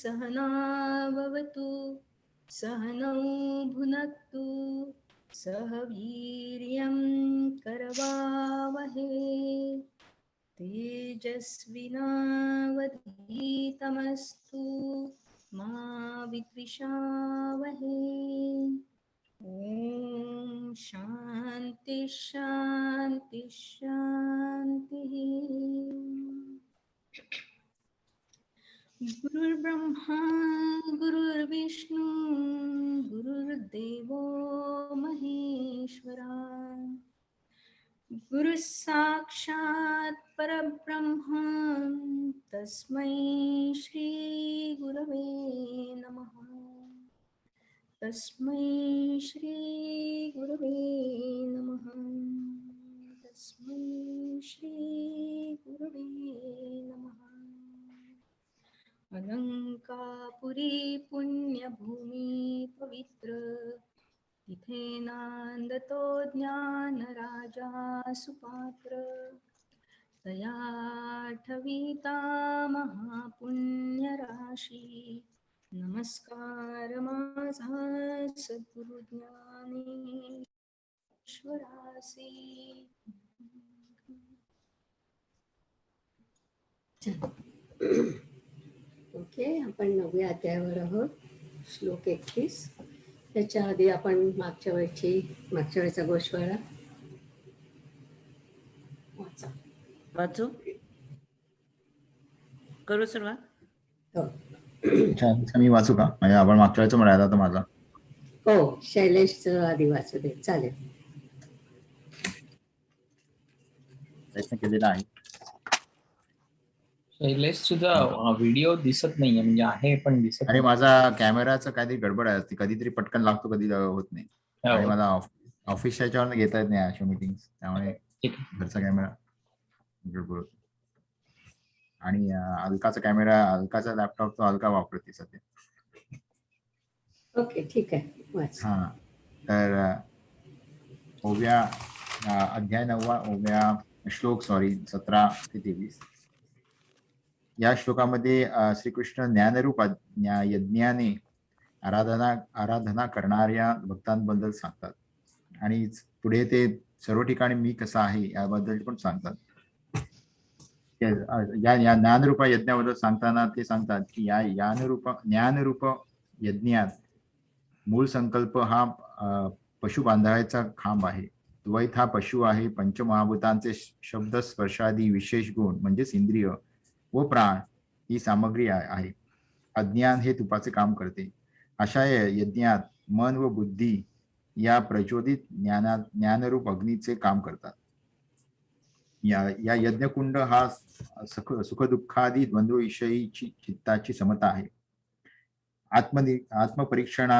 सहना भवतु सहनौ भुनक्तु सह वीर्यं करवावहे तेजस्विनावधीतमस्तु मा विद्विषावहे ॐ शान्ति शान्ति शान्तिः गुरुर्ब्रह्मा गुरुर्विष्णु गुरुर्देवो महेश्वरा गुरुः साक्षात् परब्रह्म तस्मै श्री गुरवे नमः तस्मै श्री गुरवे नमः तस्मै श्री गुरवे नमः अलंकापुरी पुण्यभूमि पवित्र तिथे नांदतो ज्ञानराजा सुपात्र तया ठविता महापुण्यराशी नमस्कार माझा सद्गुरु ज्ञानेश्वरासी ओके, आपण 9व्या अध्यायावर आहोत. श्लोक 31. त्याच्या आधी आपण मागच्या वेळचा गोष्वाळा वाचू करू सुरुवात. अच्छा, मी वाचू का? म्हणजे आपण मागच्या वेळेचं म्हणायला तर माझा. हो, शैलेशचं आधी वाचू दे, चालेल. प्रयत्न केलेला आहे. शैलेश तुझा व्हिडिओ दिसत नाहीये, म्हणजे आहे पण दिसत. अरे माझा कॅमेराचं काहीतरी गडबड आहे, कधीतरी पटकन लागतो, कधी होत नाही. आणि मला ऑफिसच्या याच्यावर घेता येत नाही अशा मीटिंग, त्यामुळे घरचा कॅमेरा गडबड होतो. आणि अलकाचा कॅमेरा, अलकाचा लॅपटॉप तो अलका वापरते सध्या. ओके, ठीक आहे, वाच. हा, तर ओव्या अध्याय 9 ओव्या श्लोक 17 ते 23. या श्लोकामध्ये श्रीकृष्ण ज्ञानरूप यज्ञाने आराधना करणाऱ्या भक्तांबद्दल सांगतात आणि पुढे ते सर्व ठिकाणी मी कसा आहे याबद्दल पण सांगतात. या ज्ञानरूप यज्ञाबद्दल सांगताना ते सांगतात की या ज्ञानरूप यज्ञात मूळ संकल्प हा पशु बांधायचा खांब आहे. द्वैत हा पशु आहे. पंचमहाभूतांचे शब्द स्पर्शादी विशेष गुण म्हणजेच इंद्रिय व प्राण ही सामग्री आहे. अज्ञान हे तुपाचे काम करते. अशा यज्ञात मन व बुद्धी या प्रचोदित ज्ञानरूप अग्नीचे काम करतात. या यज्ञकुंड हा सुखदुःखादी द्वंद्वविषयीची चित्ताची समता आहे. आत्मपरीक्षण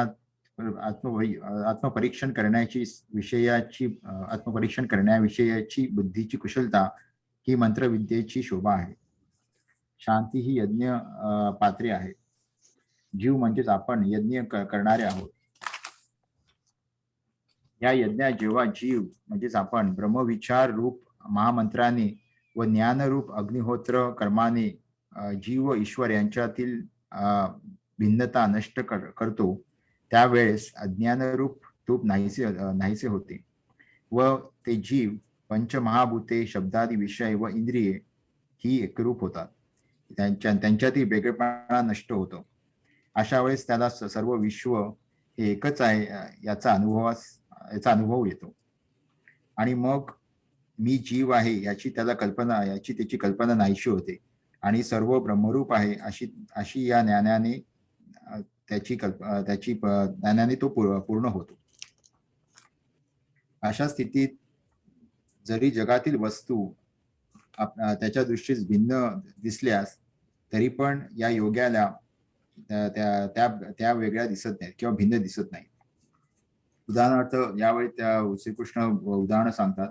करण्याविषयाची बुद्धीची कुशलता ही मंत्रविद्येची शोभा आहे. शांती ही यज्ञ पात्रे आहे. जीव म्हणजेच आपण यज्ञ करणारे आहोत. या यज्ञात जेव्हा जीव म्हणजेच आपण ब्रह्मविचार रूप महामंत्राने व ज्ञानरूप अग्निहोत्र कर्माने जीव व ईश्वर यांच्यातील भिन्नता नष्ट करतो, त्यावेळेस अज्ञानरूप तूप नाहीसे होते व ते जीव पंचमहाभूते शब्दादी विषय व इंद्रिये ही एकरूप होतात. त्यांच्यातील वेगळेपणा नष्ट होतो. अशा वेळेस त्याला सर्व विश्व हे एकच आहे याचा अनुभव येतो. आणि मग मी जीव आहे याची त्याची कल्पना नाहीशी होते आणि सर्व ब्रह्मरूप आहे अशी या ज्ञानाने ज्ञानाने तो पूर्ण होतो. अशा स्थितीत जरी जगातील वस्तू त्याच्या दृष्टीस भिन्न दिसल्यास तरी पण या योग्याला त्या वेगळ्या दिसत नाहीत किंवा भिन्न दिसत नाही. उदाहरणार्थ यावेळी त्या श्रीकृष्ण उदाहरण सांगतात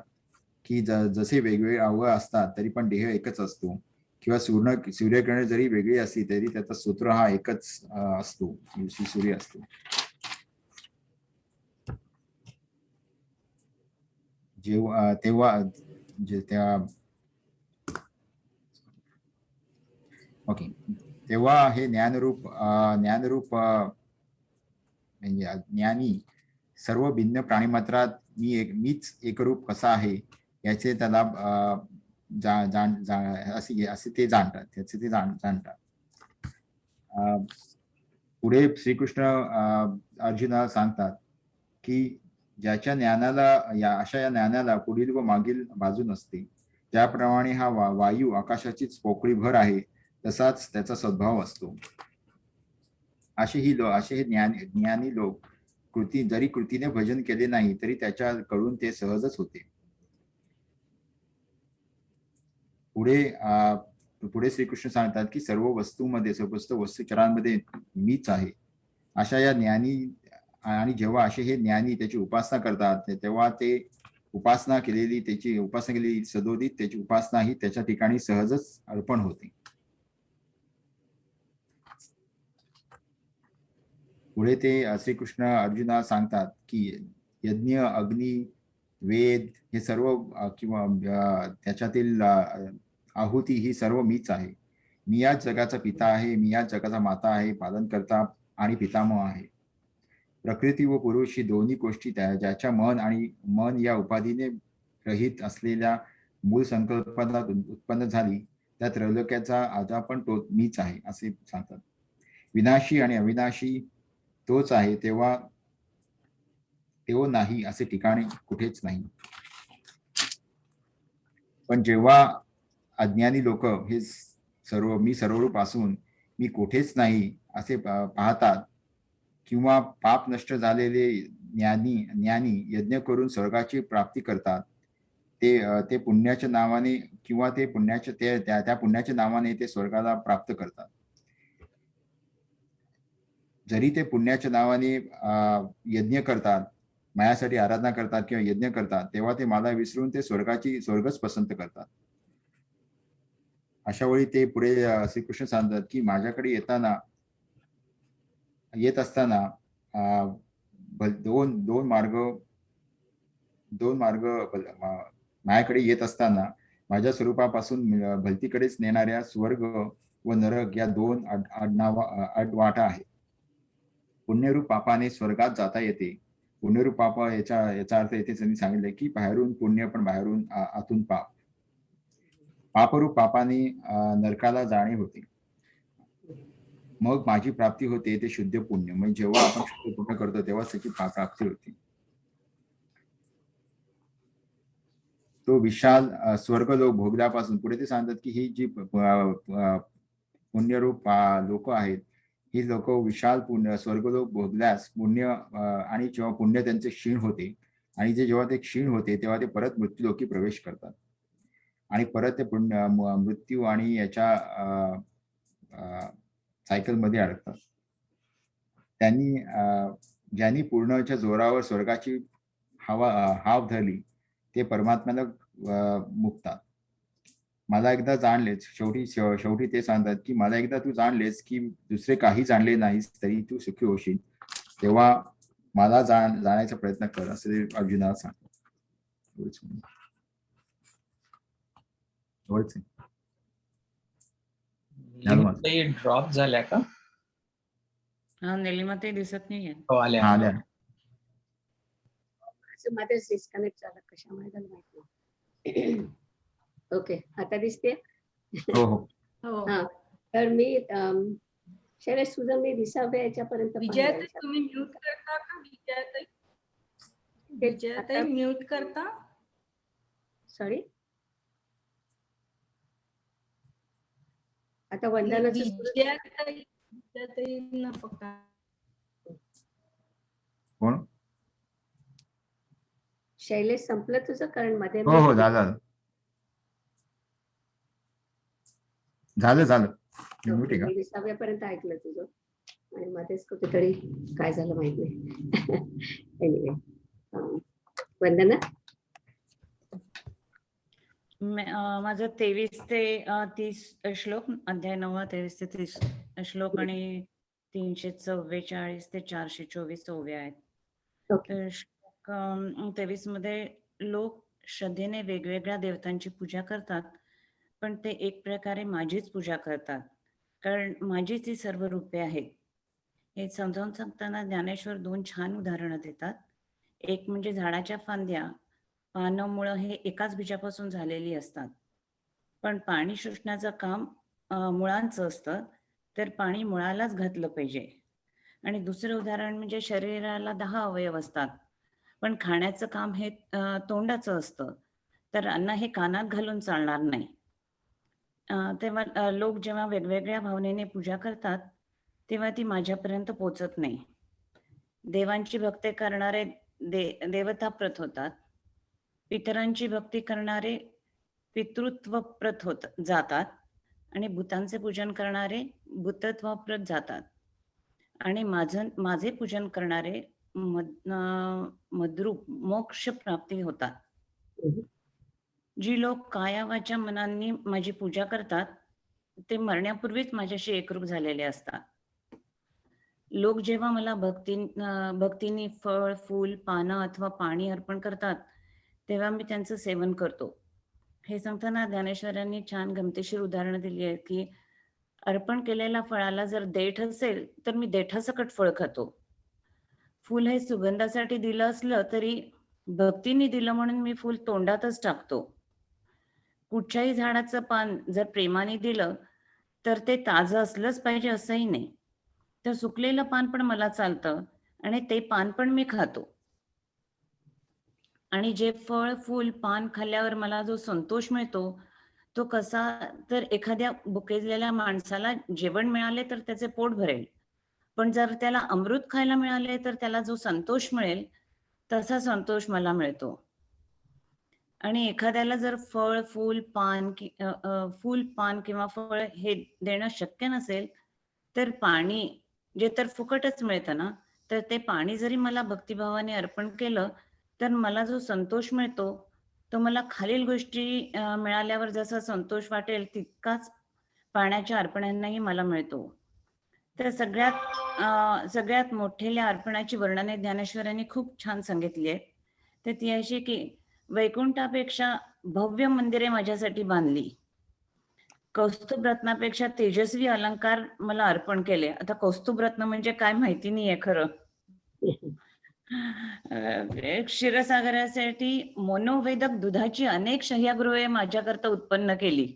की जसे वेगवेगळे अवयव असतात तरी पण देह एकच असतो, किंवा सूर्यकिरणे जरी वेगळी असली तरी त्याचा सूत्र हा एकच असतो, सूर्य असतो. ओके, तेव्हा हे ज्ञानरूप म्हणजे ज्ञानी सर्व भिन्न प्राणीमात्रात मीच एकरूप कसा आहे याचे त्याला असे ते जाणतात, त्याचे ते जाणतात. पुढे श्रीकृष्ण अर्जुनाला सांगतात की ज्याच्या ज्ञानाला या ज्ञानाला पुढील व मागील बाजू नसते, त्याप्रमाणे हा वायू आकाशाचीच पोकळी भर आहे, तसाच त्याचा सद्भाव असतो. असे हे ज्ञानी लोक जरी कृतीने भजन केले नाही तरी त्याच्याकडून ते सहजच होते. पुढे श्रीकृष्ण सांगतात की सर्व वस्तूचरांमध्ये मीच आहे. अशा या ज्ञानी आणि जेव्हा असे हे ज्ञानी त्याची उपासना करतात तेव्हा ते उपासना केलेली सदोदित त्याची उपासना ही त्याच्या ठिकाणी सहजच अर्पण होते. पुढे ते श्रीकृष्ण अर्जुनाला सांगतात की यज्ञ, अग्नी, वेद हे सर्व किंवा त्याच्यातील आहुती ही सर्व मीच आहे. मी याच जगाचा पिता आहे, मी याच जगाचा माता आहे, पालनकर्ता आणि पितामह आहे. प्रकृती व पुरुष ही दोन्ही गोष्टी ज्याच्या मन या उपाधीने रहित असलेल्या मूळ संकल्पना उत्पन्न झाली, त्या त्रैलोक्याचा आजा पण तो मीच आहे असे सांगतात. विनाशी आणि अविनाशी तोच आहे, तेव्हा तेव्हा नाही असे ठिकाणी कुठेच नाही. पण जेव्हा अज्ञानी लोक हे मी सर्वरूप असून मी कुठेच नाही असे पाहतात किंवा पाप नष्ट झालेले ज्ञानी यज्ञ करून स्वर्गाची प्राप्ती करतात, ते पुण्याच्या नावाने किंवा त्या पुण्याच्या नावाने ते स्वर्गाला प्राप्त करतात. जरी ते पुण्याच्या नावाने यज्ञ करतात, माझ्यासाठी आराधना करतात किंवा यज्ञ करतात, तेव्हा ते मला विसरून ते स्वर्गच पसंत करतात. अशा वेळी ते पुढे श्रीकृष्ण सांगतात की माझ्याकडे येत असताना दोन मार्ग माझ्याकडे येत असताना माझ्या स्वरूपापासून भलतीकडेच नेणाऱ्या स्वर्ग व नरक या दोन अडवाटा आहेत. पुण्यरूप पापाने स्वर्गात जाता येते. पुण्यरूप पाप याचा अर्थ येथे त्यांनी सांगितलं की बाहेरून पुण्य पण बाहेरून आतून पाप. पापरूप पापाने नरकाला जाणे होते. मग माझी प्राप्ती होते ते शुद्ध पुण्य. म्हणजे जेव्हा आपण शुद्ध पुण्य करतो तेव्हा त्याची प्राप्ती होते. तो विशाल स्वर्गलोक भोगल्यापासून पुढे ते सांगतात की ही जी पुण्यरूप लोक आहेत, ही लोक विशाल स्वर्गलोक भोगल्यास पुण्य आणि जेव्हा पुण्य त्यांचे क्षीण होते आणि जेव्हा ते क्षीण होते तेव्हा ते परत मृत्यूलोकी प्रवेश करतात आणि परत ते मृत्यू आणि याच्या सायकल मध्ये अडकतात. ज्यांनी पूर्णच्या जोरावर स्वर्गाची हाव धरली ते परमात्म्याला मुक्तात. मला एकदा जाणलेच, शेवटी ते सांगतात की मला एकदा तू जाणलेस की दुसरे काही जाणले नाहीस तरी तू सुखी होशील, तेव्हा मला जाण्याचा प्रयत्न कर असे अर्जुनाला सांगतात. ड्रॉप झाल्या का? निलिमा ते दिसत नाहीये. हो, आल्या. माझं डिस्कनेक्ट झालं, कशामुळे झालं माहित नाही. ओके, आता दिसते. हो. हा, तर मी शैलेश तुझं मी 20व्या याच्यापर्यंत विजयाताई तुम्ही म्यूट करता का? विजयाताई म्यूट करता? सॉरी, आता वंदनाचं विजयाताईंना फक्त कोण? शैलेश संपलं तुझं? कारण मध्ये हो झालं. मी 20व्यापर्यंत ऐकलं तुझं आणि मध्येच कुठेतरी काय झालं माहित नाही. एनिवे, वंदना. माझं 23 ते 30 श्लोक, अध्याय 9, 23 ते 30 श्लोक आणि 344 ते 424 ओव्या आहेत. तर श्लोक 23 मध्ये लोक श्रद्धेने वेगवेगळ्या देवतांची पूजा करतात, पण ते एक प्रकारे माझीच पूजा करतात, कारण माझीच ही सर्व रूपे आहेत. हे समजावून सांगताना ज्ञानेश्वर 2 छान उदाहरणं देतात. एक म्हणजे झाडाच्या फांद्या, पानं, मुळं हे एकाच बीजापासून झालेली असतात. पण पाणी शोषण्याचं काम मुळांचं असतं, तर पाणी मुळालाच घातलं पाहिजे. आणि दुसरं उदाहरण म्हणजे शरीराला 10 अवयव असतात, पण खाण्याचं काम हे तोंडाचं असतं, तर अन्न हे कानात घालून चालणार नाही. तेव्हा लोक जेव्हा वेगवेगळ्या भावनेने पूजा करतात, तेव्हा ती माझ्यापर्यंत पोचत नाही. देवांची भक्ती करणारे देवताप्रत होतात. पितरांची भक्ती करणारे पितृत्वप्रत जातात आणि भूतांचे पूजन करणारे भूतत्वप्रत जातात. आणि माझे पूजन करणारे मद्रूप मोक्ष प्राप्ती होतात. जी लोक काया वाचा मनांनी माझी पूजा करतात, ते मरण्यापूर्वीच माझ्याशी एकरूप झालेले असतात. लोक जेव्हा मला भक्तीने फळ, फूल, पानं अथवा पाणी अर्पण करतात, तेव्हा मी त्यांचं सेवन करतो. हे सांगताना ज्ञानेश्वरांनी छान गमतीशीर उदाहरणं दिली आहेत, की अर्पण केलेल्या फळाला जर देठ असेल, तर मी देठासकट फळ खातो. फूल हे सुगंधासाठी दिलं असलं तरी भक्तीने दिलं म्हणून मी फूल तोंडातच टाकतो. कुठच्याही झाडाचं पान जर प्रेमाने दिलं, तर ते ताजं असलंच पाहिजे असंही नाही. तर सुकलेलं पान पण मला चालतं आणि ते पान पण मी खातो. आणि जे फळ, फूल, पान खाल्ल्यावर मला जो संतोष मिळतो, तो कसा, तर एखाद्या भुकेलेल्या माणसाला जेवण मिळाले तर त्याचे पोट भरेल, पण जर त्याला अमृत खायला मिळाले तर त्याला जो संतोष मिळेल, तसा संतोष मला मिळतो. आणि एखाद्याला जर फळ, फूल, पान किंवा फळ हे देणं शक्य नसेल, तर पाणी जे तर फुकटच मिळतं ना, तर ते पाणी जरी मला भक्तिभावाने अर्पण केलं, तर मला जो संतोष मिळतो, तो मला खालील गोष्टी मिळाल्यावर जसा संतोष वाटेल, तितकाच पाण्याच्या अर्पणांनाही मला मिळतो. तर सगळ्यात मोठ्या अर्पणाची वर्णने ज्ञानेश्वरांनी खूप छान सांगितली आहे. तर ती अशी की वैकुंठापेक्षा भव्य मंदिरे माझ्यासाठी बांधली, कौस्तुभ रत्नापेक्षा तेजस्वी अलंकार मला अर्पण केले. आता कौस्तुभ रत्न म्हणजे काय माहिती नाहीये खरं. क्षीरसागरासाठी मनोवेदक दुधाची अनेक शह्यागृहे माझ्याकरता उत्पन्न केली.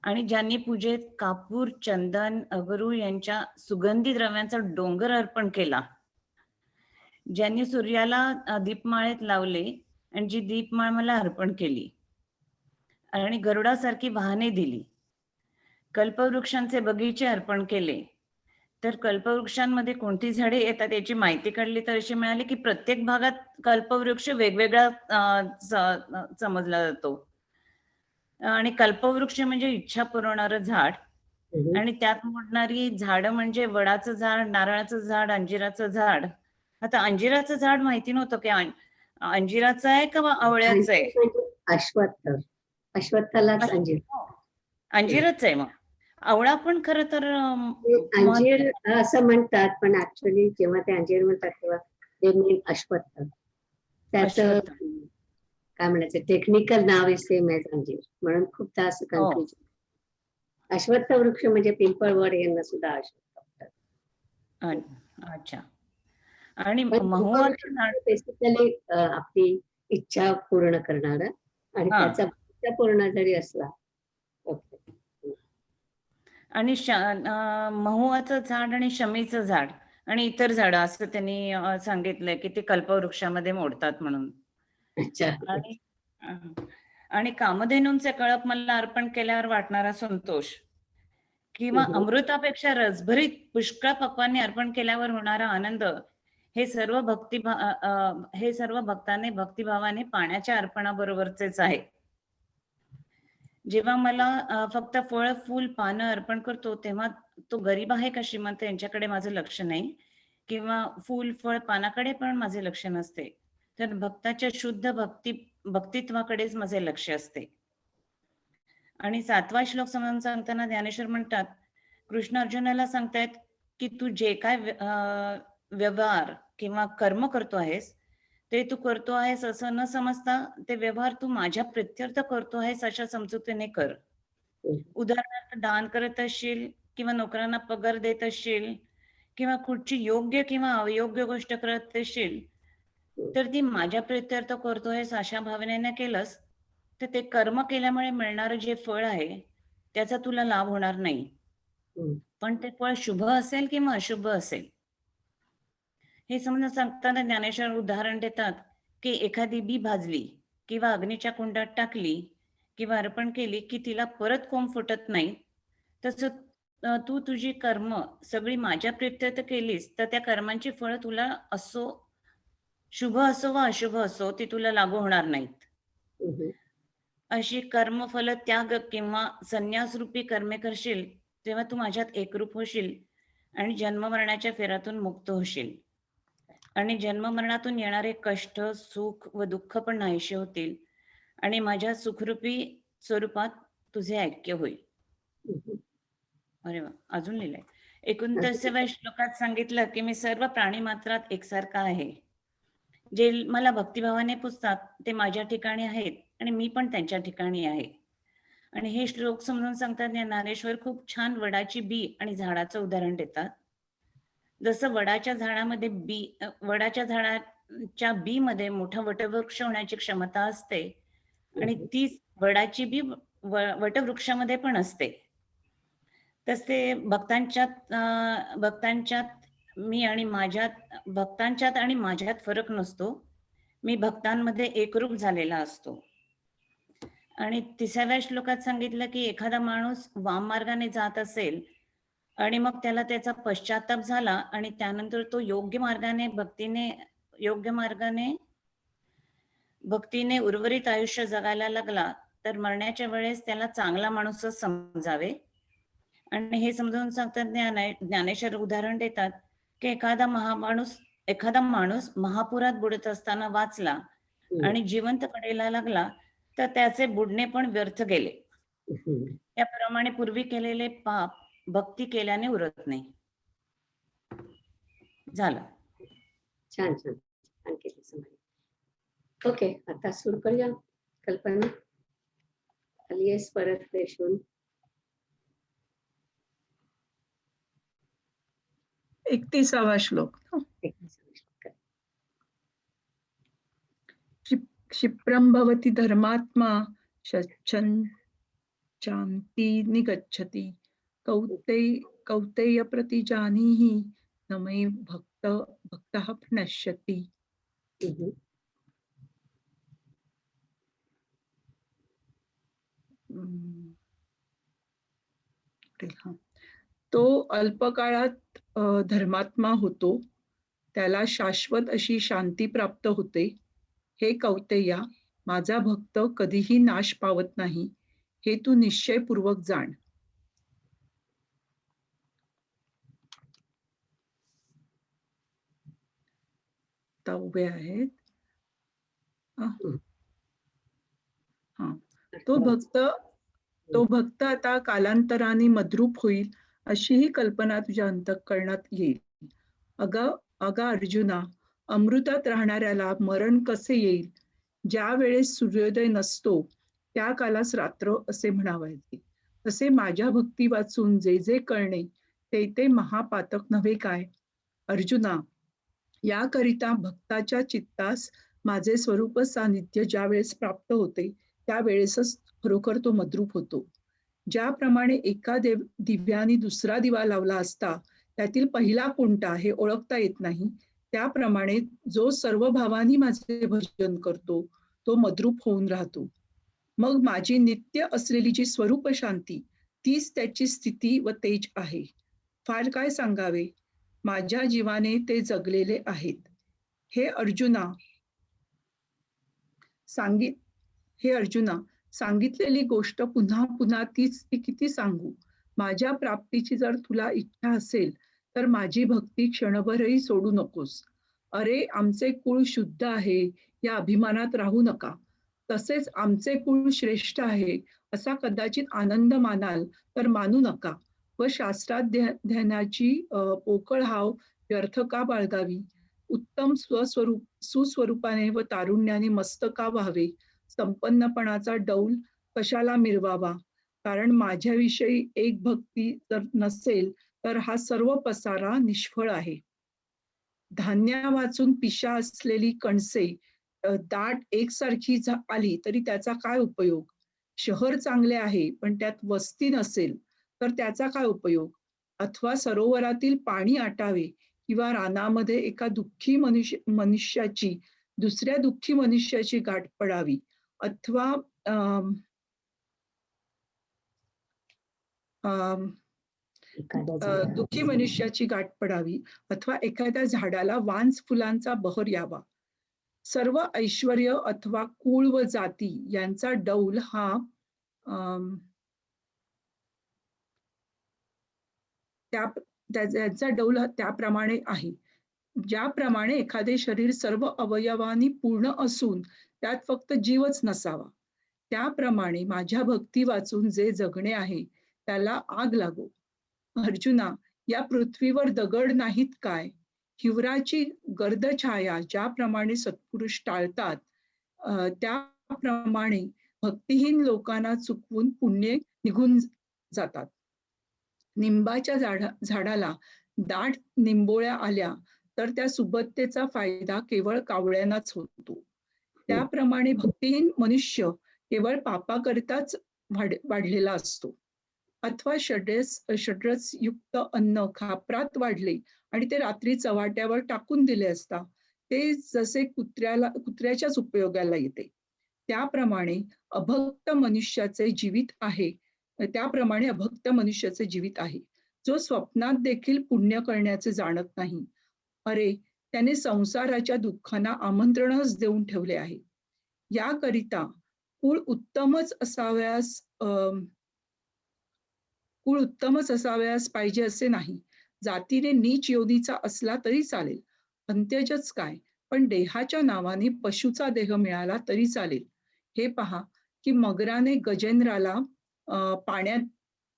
आणि ज्यांनी पूजेत कापूर, चंदन, अगरू यांच्या सुगंधी द्रव्यांचा डोंगर अर्पण केला, ज्यांनी सूर्याला दीपमाळेत लावले आणि जी दीपमाळ मला अर्पण केली, आणि गरुडासारखी वाहने दिली, कल्पवृक्षांचे बगीचे अर्पण केले. तर कल्पवृक्षांमध्ये कोणती झाडे येतात याची माहिती काढली तर अशी मिळाली की प्रत्येक भागात कल्पवृक्ष वेगवेगळा समजला जातो. आणि कल्पवृक्ष म्हणजे इच्छा पुरवणारं झाड, आणि त्यात मोडणारी झाडं म्हणजे वडाचं झाड, नारळाचं झाड, अंजिराचं झाड. आता अंजिराचं झाड माहिती नव्हतं की अंजिराचं आहे का आवळ्याचं आहे. अश्वत्थालाच अंजीर. अंजिरच आहे. मग आवळा पण खरं तर अंजीर असं म्हणतात, पण ऍक्च्युअली जेव्हा ते अंजीर म्हणतात तेव्हा ते मीन अश्वत्थ. त्याचं काय म्हणायचं टेक्निकल नाव आहे सेम एज अंजीर, म्हणून खूप तास कन्फ्युजन. अश्वत्थ वृक्ष म्हणजे पिंपळ, वड यांना सुद्धा अश्वत्थ. अच्छा. आणि महुआ बेसिकली आपली इच्छा पूर्ण करणारा, आणि त्याचा इच्छा पूर्ण जरी असला. आणि महुआचं झाड आणि शमीचं झाड आणि इतर झाड असं त्यांनी सांगितलंय की ते कल्पवृक्षामध्ये मोडतात म्हणून. आणि कामधेनूंचे कळप मला अर्पण केल्यावर वाटणारा संतोष, किंवा अमृतापेक्षा रसभरीत पुष्कळ पक्वाने अर्पण केल्यावर होणारा आनंद, हे सर्व भक्ताने भक्तिभावाने पाण्याच्या अर्पणाबरोबरचेच आहे. जेव्हा मला फक्त फळ, फूल, पानं अर्पण करतो, तेव्हा तो गरीब आहे का श्रीमंत यांच्याकडे माझं लक्ष नाही, किंवा फूल, फळ, पानाकडे पण माझे लक्ष नसते, तर भक्ताच्या शुद्ध भक्तित्वाकडेच माझे लक्ष असते. आणि 7वा श्लोक समजावून सांगताना ज्ञानेश्वर म्हणतात, कृष्ण अर्जुनाला सांगतायत की तू जे काय व्यवहार किंवा कर्म करतो आहेस, ते तू करतो आहेस असं न समजता ते व्यवहार तू माझ्या प्रित्यर्थ करतो आहेस अशा समजुतीने कर. उदाहरणार्थ दान करत असशील किंवा नोकरांना पगार देत असशील किंवा कुठची योग्य किंवा अयोग्य गोष्ट करत असशील तर ती माझ्या प्रित्यर्थ करतोयस अशा भावनेने केलंस तर ते कर्म केल्यामुळे मिळणारं जे फळ आहे त्याचा तुला लाभ होणार नाही. पण ते फळ शुभ असेल किंवा अशुभ असेल हे समजून सांगताना ज्ञानेश्वर उदाहरण देतात की एखादी बी भाजली किंवा अग्नीच्या कुंडात टाकली किंवा अर्पण केली की तिला परत कोंब फुटत नाही. तसं तू तुझी कर्म सगळी माझ्या प्रित्यर्थ केलीस तर त्या कर्मांची फळं तुला असो शुभ असो वा अशुभ असो ती तुला लागू होणार नाहीत. अशी कर्मफल त्याग किंवा संन्यास रूपी कर्मे करशील तेव्हा तू माझ्यात एकरूप होशील आणि जन्ममरणाच्या फेऱ्यातून मुक्त होशील आणि जन्ममरणातून येणारे कष्ट सुख व दुःख पण नाहीसे होतील आणि माझ्या सुखरूपी स्वरूपात तुझे ऐक्य होईल. अरे वा, अजून लिहिलंय 29व्या श्लोकात सांगितलं की मी सर्व प्राणी मात्रात एकसारखा आहे. जे मला भक्तिभावाने पुजतात ते माझ्या ठिकाणी आहेत आणि मी पण त्यांच्या ठिकाणी आहे. आणि हे श्लोक समजून सांगतात ज्ञानेश्वर खूप छान वडाची बी आणि झाडाचं उदाहरण देतात. जसं वडाच्या झाडाच्या बी मध्ये मोठा वटवृक्ष होण्याची क्षमता असते आणि ती वडाची बी वटवृक्षामध्ये पण असते. तसे भक्तांच्यात आणि माझ्यात फरक नसतो. मी भक्तांमध्ये एकरूप झालेला असतो. आणि 30व्या श्लोकात सांगितलं की एखादा माणूस वाम मार्गाने जात असेल आणि मग त्याला त्याचा पश्चाताप झाला आणि त्यानंतर तो योग्य मार्गाने भक्तीने उर्वरित आयुष्य जगायला लागला तर मरण्याच्या वेळेस त्याला चांगला माणूसच समजावे. आणि हे समजावून सांगतात ज्ञानेश्वर उदाहरण देतात की एखादा माणूस महापुरात बुडत असताना वाचला आणि जिवंत कडेला लागला तर त्याचे बुडणे पण व्यर्थ गेले. त्याप्रमाणे पूर्वी केलेले पाप भक्ती केल्याने उरत नाही. झालं. छान छान छान केली समाधी. ओके, आता सुरू करूया. कल्पना आलीयस परत फ्रेश होऊन. 31वा श्लोक. क्षिप्रं भवति धर्मात्मा शान्ति निगच्छति कौतेय प्रतिजानीहि न मे भक्तः प्रणश्यति. तो अल्पकाळात धर्मात्मा होतो, त्याला शाश्वत अशी शांती प्राप्त होते. हे कौतेया, माझा भक्त कधीही नाश पावत नाही हे तू निश्चयपूर्वक जाण. आता उभे आहेत. तो भक्त आता कालांतराने मद्रूप होईल अशी ही कल्पना तुझ्या अंतःकरणात येईल. अगा अर्जुना, अमृतात राहणाऱ्याला मरण कसे येईल? ज्या वेळेस सूर्योदय नसतो त्या कालास रात्र असे म्हणावायचे. तसे माझ्या भक्ती वाचून जे जे कळणे ते महापातक नव्हे काय? अर्जुना, याकरिता भक्ताच्या चित्तास माझे स्वरूप सानिध्य ज्या वेळेस प्राप्त होते त्यावेळेसच खरोखर तो मद्रूप होतो. ज्याप्रमाणे एका दिव्याने दुसरा दिवा लावला असता त्यातील पहिला कोणता हे ओळखता येत नाही, त्याप्रमाणे जो सर्व भावांनी माझे भजन करतो तो मद्रूप होऊन राहतो. मग माझी नित्य असलेली जी स्वरूप शांती तीच त्याची स्थिती व तेज आहे. फार काय सांगावे, माझ्या जीवाने ते जगलेले आहेत. हे अर्जुना, सांगितलेली गोष्ट पुन्हा पुन्हा तीच ती किती सांगू? माझ्या प्राप्तीची जर तुला इच्छा असेल तर माझी भक्ती क्षणभरही सोडू नकोस. अरे, आमचे कुळ शुद्ध आहे या अभिमानात राहू नका. तसेच आमचे कुळ श्रेष्ठ आहे असा कदाचित आनंद मानाल तर मानू नका. व शास्त्राध्ययनाची पोकळ हाव व्यर्थ का बाळगावी? उत्तम सुस्वरूपाने व तारुण्याने मस्त का व्हावे? संपन्नपणाचा डौल कशाला मिरवावा? कारण माझ्याविषयी एक भक्ती जर नसेल तर हा सर्व पसारा निष्फळ आहे. धान्या वाचून पिशा असलेली कणसे दाट एकसारखी आली तरी त्याचा काय उपयोग? शहर चांगले आहे पण त्यात वस्ती नसेल तर त्याचा काय उपयोग? अथवा सरोवरातील पाणी आटावे किंवा रानामध्ये एका दुःखी मनुष्याची दुसऱ्या दुःखी मनुष्याची गाठ पडावी, अथवा अम, अम, एखाद्या झाडाला दुःखी मनुष्याची गाठ पडावी, अथवा एखाद्या झाडाला वांस फुलांचा बहर यावा. सर्व ऐश्वर्य अथवा कुळ व जाती यांचा डौल हा अम, त्यांचा डौल त्याप्रमाणे आहे. ज्याप्रमाणे एखादे शरीर सर्व अवयवांनी पूर्ण असून त्यात फक्त जीवच नसावा, त्याप्रमाणे माझ्या भक्ती वाचून जे जगणे आहे त्याला आग लागो. अर्जुना, या पृथ्वीवर दगड नाहीत काय? हिवराची गर्द छाया ज्याप्रमाणे सत्पुरुष टाळतात, त्याप्रमाणे भक्तिहीन लोकांना चुकवून पुण्य निघून जातात. निंबाच्या झाडाला दाट निंबोळ्या आल्या तर त्या सुबत्तेचा फायदा केवळ कावळ्यांनाच होतो. त्याप्रमाणे भक्तिहीन मनुष्य केवळ पापाकरिताच वाढलेला असतो. अथवा षड्रस युक्त अन्न खापरात वाढले आणि ते रात्री चव्हाट्यावर टाकून दिले असता ते जसे कुत्र्याच्याच उपयोगाला येते. त्याप्रमाणे अभक्त मनुष्याचे जीवित आहे जो स्वप्नात देखील पुण्य करण्याचे जाणत नाही. अरे, त्याने संसाराच्या दुःखांना आमंत्रणच देऊन ठेवले आहे. याकरिता कुळ उत्तमच असावयास पाहिजे असे नाही. जातीने नीच योनीचा असला तरी चालेल, अंत्यजच काय, पण देहाच्या नावाने पशुचा देह मिळाला तरी चालेल. हे पहा की मगराने गजेंद्राला पाण्यात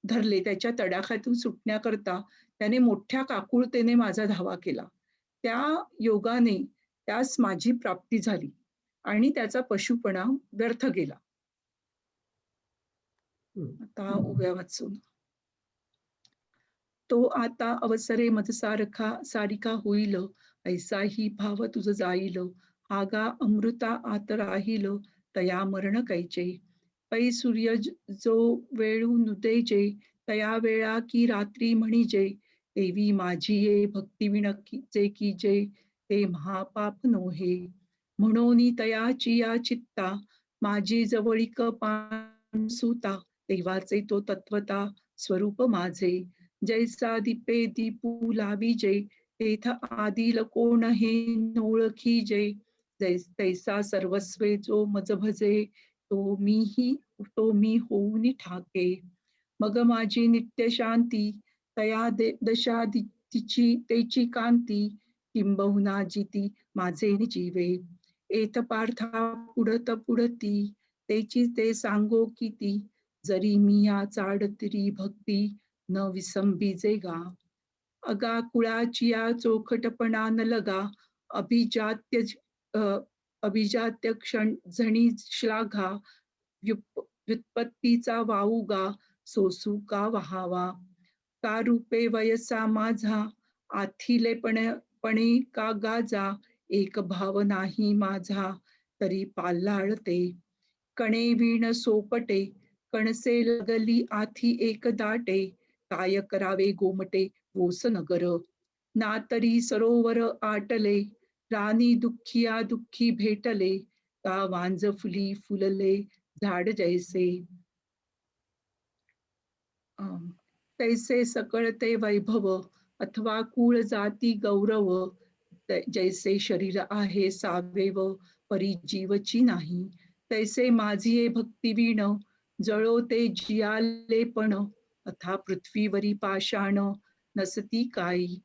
धरले. त्याच्या तडाख्यातून सुटण्याकरता त्याने मोठ्या काकुळतेने माझा धावा केला. त्या योगाने त्यास माझी प्राप्ती झाली आणि त्याचा पशुपणा व्यर्थ गेला. आता उभ्या वाचून. तो आता अवसरे सारिका होईल, ऐसाही भाव तुझ जाईल. हागा अमृता आत राहील, तया मरण कैचे. पै सूर्य जो वेळू नुदेजे, तया वेळा की रात्री म्हणिजे. देवी माझी ये भक्ती विणकीचे की जे, ते महापाप नोहे. म्हणून तयाची या चित्ता, माझी जवळीक सुता. देवाचे तो तत्वता स्वरूप माझे. जैसा दीपे दीपू लाविजे, तेथ आदिल कोण हे नोळखी जे. तैसा सर्वस्वे जो मज भजे, तो मी होऊन ठाके. मग माझी नित्य शांती, तया दशा तेची कांती. किंबहुना जिती माझे जीवे, एथ पार्था पुढती. तेची ते सांगो किती, जरी मी या चाडतरी भक्ती न विसंबीजे गा. अगा कुळाची या चोखटपणा न लगा, अभिजात्य क्षण झणी श्लाघा. व्युत्पत्तीचा वाऊगा, सोसू का वहावा. का रूपे वयसा माझा, आथिलेपणे का गाजा. एक भाव नाही माझा, तरी पाल्हाळते. कणे वीण सोपटे, कणसे लगली आथी एक दाटे. काय करावे गोमटे वोस नगर, ना तरी सरोवर आटले. राणी दुःखिया दुःखी भेटले, का वांज फुली फुलले झाड जैसे. तैसे सकळते वैभव, अथवा कुळ जाती गौरव. जैसे शरीर आहे सावेव, परी जीवची नाही. तैसे माझी ये भक्ती वीण, जळो ते जियाले पण. अथा पृथ्वीवरी पाषाण, नसती काही.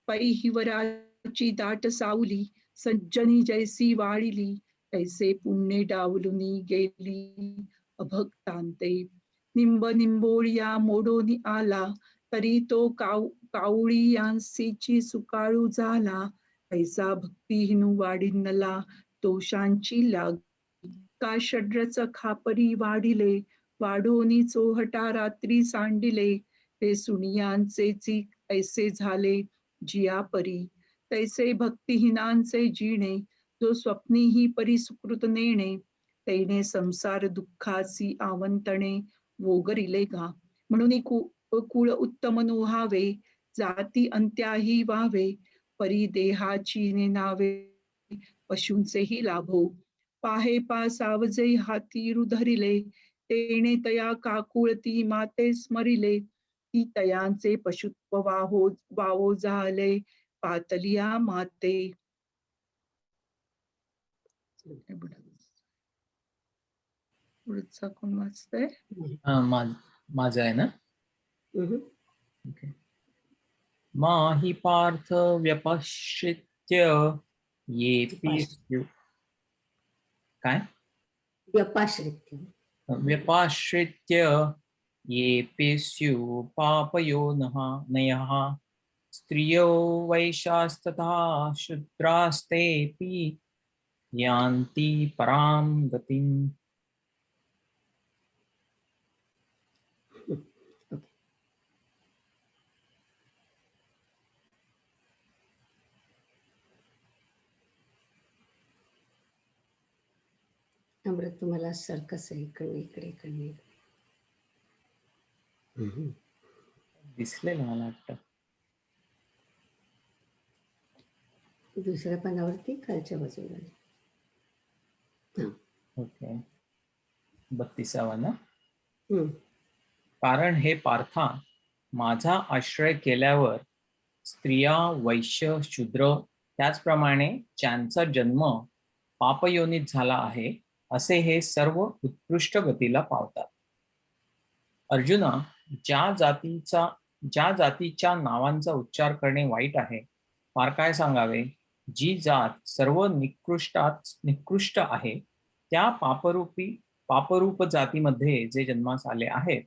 पै हिवराची दाट सावली, सज्जनी जैसी वाळिली. तैसे पुण्य डावलुनी गेली अभक्तांते. निंब निंबोळिया मोडोनी आला, तरी तो कावळी यांसीची सुकाळू झाला. ऐसा भक्तिहीनू वाढिनला दोषांची लाग. का षड्रच खापरी वाढिले, वाढोनी चोहटा रात्री सांडिले, हे सुनियांचे ऐसे झाले जिया परी. तैसे भक्तिहीनांचे जिणे, जो स्वप्नीही परी सुकृत नेणे. तैने संसार दुःखासी आवंतणे, वोगरिले गा. म्हणून कुळ उत्तम नुहावे, जाती अंत्याही व्हावे. परी देहाची नेनावे, पशूंचेही लाभो. पाहे पा सावजे हाती रुधरिले, तेणे तया काकुळती माते स्मरिले. ती तयांचे पशुत्व वावो झाले, पातलिया माते. पुढचा कोण वाचतंय? माझं आहे ना. हम्म. ओके. माहि पार्थ व्यपश्चित्य येपि स्यु. काय? व्यपाश्रित्य. व्यपाश्रित्य येपि स्यु पापयोनयः, स्त्रियो वैशास्तथा शूद्रास्तेऽपि यान्ति परां गतिम्. अमृत तुम्हाला सर्कस आहे, इकडे इकडे इकडे इकडे. दिसलेलं मला वाटतं. दुसऱ्या पानावरती खालच्या बाजूला. ओके. 32वा ना. हम्म. कारण हे पार्था, माझा आश्रय केल्यावर स्त्रिया, वैश्य, शूद्र, त्याचप्रमाणे ज्यांचा जन्म पापयोनीत झाला आहे, असे हे सर्व उत्कृष्ट गतीला पावतात. अर्जुना, ज्या जातीच्या नावांचा उच्चार करणे वाईट आहे, फार काय सांगावे. जी जात सर्व निकृष्ट आहे, त्या पापरूप जातीमध्ये जे जन्मास आले आहेत,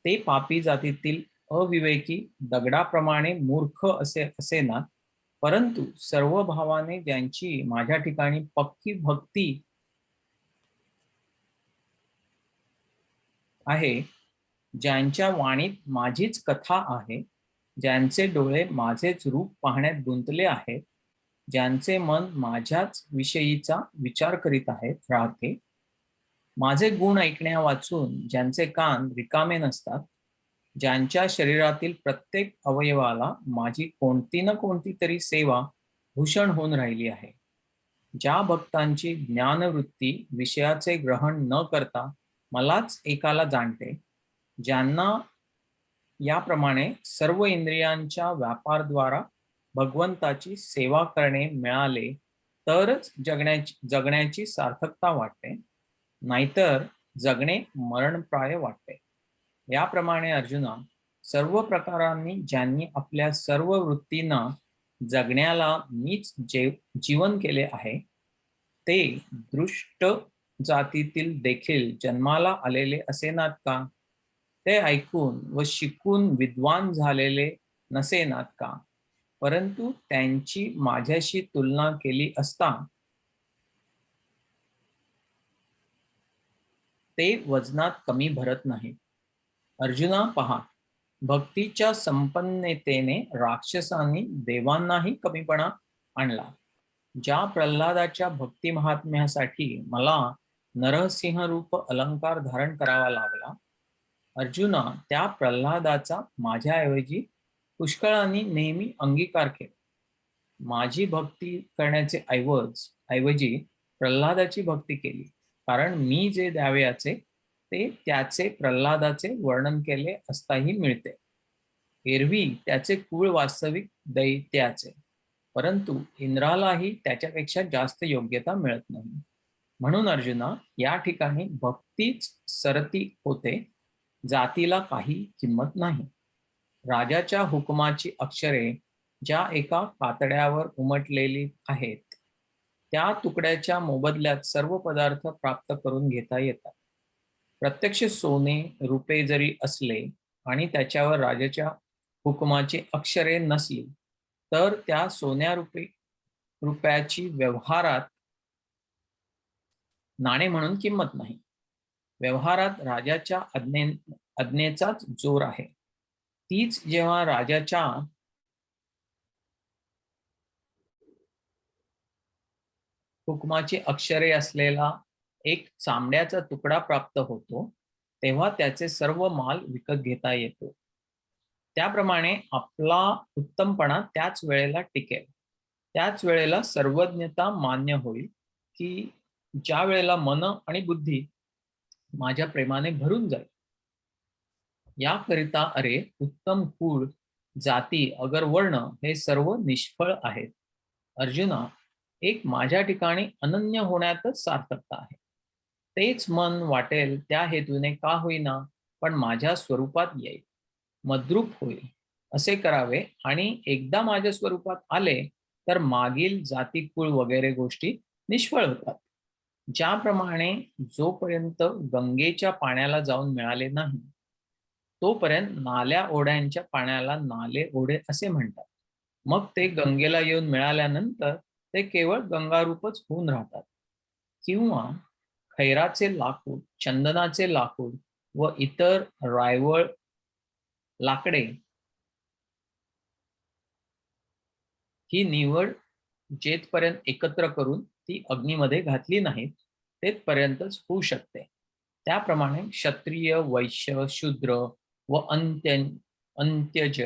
ते पापी जातीतील अविवेकी दगडाप्रमाणे मूर्ख असेना, परंतु सर्व भावाने ज्यांची माझ्या ठिकाणी पक्की भक्ती आहे, ज्यांच्या वाणीत माझीच कथा आहे, ज्यांचे डोळे माझेच रूप पाहण्यात गुंतले आहेत, ज्यांचे मन माझ्याच विषयीचा विचार करीत राहते, माझे गुण ऐकण्या वाचून ज्यांचे कान रिकामे नसतात, ज्यांच्या शरीरातील प्रत्येक अवयवाला माझी कोणती ना कोणती तरी सेवा भूषण होऊन राहिली आहे, ज्या भक्तांची ज्ञानवृत्ती विषयाचे ग्रहण न करता मलाच एकाला जाणते, ज्यांना याप्रमाणे सर्व इंद्रियांच्या व्यापारद्वारा भगवंताची सेवा करणे मिळाले तरच जगण्याची सार्थकता वाटते, नाहीतर जगणे मरणप्राय वाटते. याप्रमाणे अर्जुना, सर्व प्रकारांनी ज्यांनी आपल्या सर्व वृत्तींना जगण्याला मीच जीवन केले आहे, ते दृष्ट जातीतील देखील जन्माला आलेले असेनात का? ते ऐकून व शिकून विद्वान झालेले नसेनात का? परंतु त्यांची माझ्याशी तुलना केली असता ते वजनात कमी भरत नाही. अर्जुना पहा, भक्तीच्या संपन्नतेने राक्षसांनी देवांनाही कमीपणा आणला. ज्या प्रल्हादाच्या भक्ती महात्म्यासाठी मला नरसिंह रूप अलंकार धारण करावा लागला, अर्जुना, त्या प्रल्हादाचा माझ्याऐवजी पुष्कळांनी नेहमी अंगीकार केला. माझी भक्ती करण्याचे ऐवजी प्रल्हादाची भक्ती केली, कारण मी जे द्यावयाचे ते त्याचे प्रल्हादाचे वर्णन केले असताही मिळते. एरवी त्याचे कुळ वास्तविक दैत्याचे, परंतु इंद्रालाही त्याच्यापेक्षा जास्त योग्यता मिळत नाही. म्हणून अर्जुना, या ठिकाणी भक्तीच सरती होते, जातीला काही किंमत नाही. राजाच्या हुकुमाची अक्षरे ज्या एका कातड्यावर उमटलेली आहेत, त्या तुकड्याच्या मोबदल्यात सर्व पदार्थ प्राप्त करून घेता येतात. प्रत्यक्ष सोने रुपे जरी असले आणि त्याच्यावर राजाच्या हुकुमाची अक्षरे नसली, तर त्या सोन्या रुपयाची व्यवहारात नाणे म्हणून किंमत नाही. व्यवहारात राजाच्या आज्ञेचाच जोर आहे. तीच जेव्हा राजाच्या हुकमाची अक्षरे असलेला एक चामड्याचा तुकडा प्राप्त होतो, तेव्हा त्याचे सर्व माल विकत घेता येतो. त्याप्रमाणे आपला उत्तमपणा त्याच वेळेला टिकेल. त्याच वेळेला सर्वज्ञता मान्य होईल, की ज्या वेळेला मन आणि बुद्धी माझ्या प्रेमाने भरून जाईल. याकरिता अरे उत्तम कुळ, जाती, अगर वर्ण हे सर्व निष्फळ आहेत. अर्जुना, एक माझ्या ठिकाणी अनन्य होण्यातच सार्थकता आहे. तेच मन वाटेल त्या हेतूने का होईना पण माझ्या स्वरूपात येईल, मद्रूप होईल. असे करावे आणि एकदा माझ्या स्वरूपात आले तर मागील जाती कुळ वगैरे गोष्टी निष्फळ होतात. ज्याप्रमाणे जोपर्यंत गंगेच्या पाण्याला जाऊन मिळाले नाही तोपर्यंत नाल्या ओढ्यांच्या पाण्याला नाले ओढे असे म्हणतात. मग ते गंगेला येऊन मिळाल्यानंतर ते केवळ गंगारूपच होऊन राहतात. किंवा खैराचे लाकूड, चंदनाचे लाकूड व इतर रायवळ लाकडे ही निवड जेथपर्यंत एकत्र करून ती अग्नीमध्ये घातली नाहीत तेथपर्यंतच होऊ शकते. त्याप्रमाणे क्षत्रिय, वैश्य, शूद्र व अंत्यज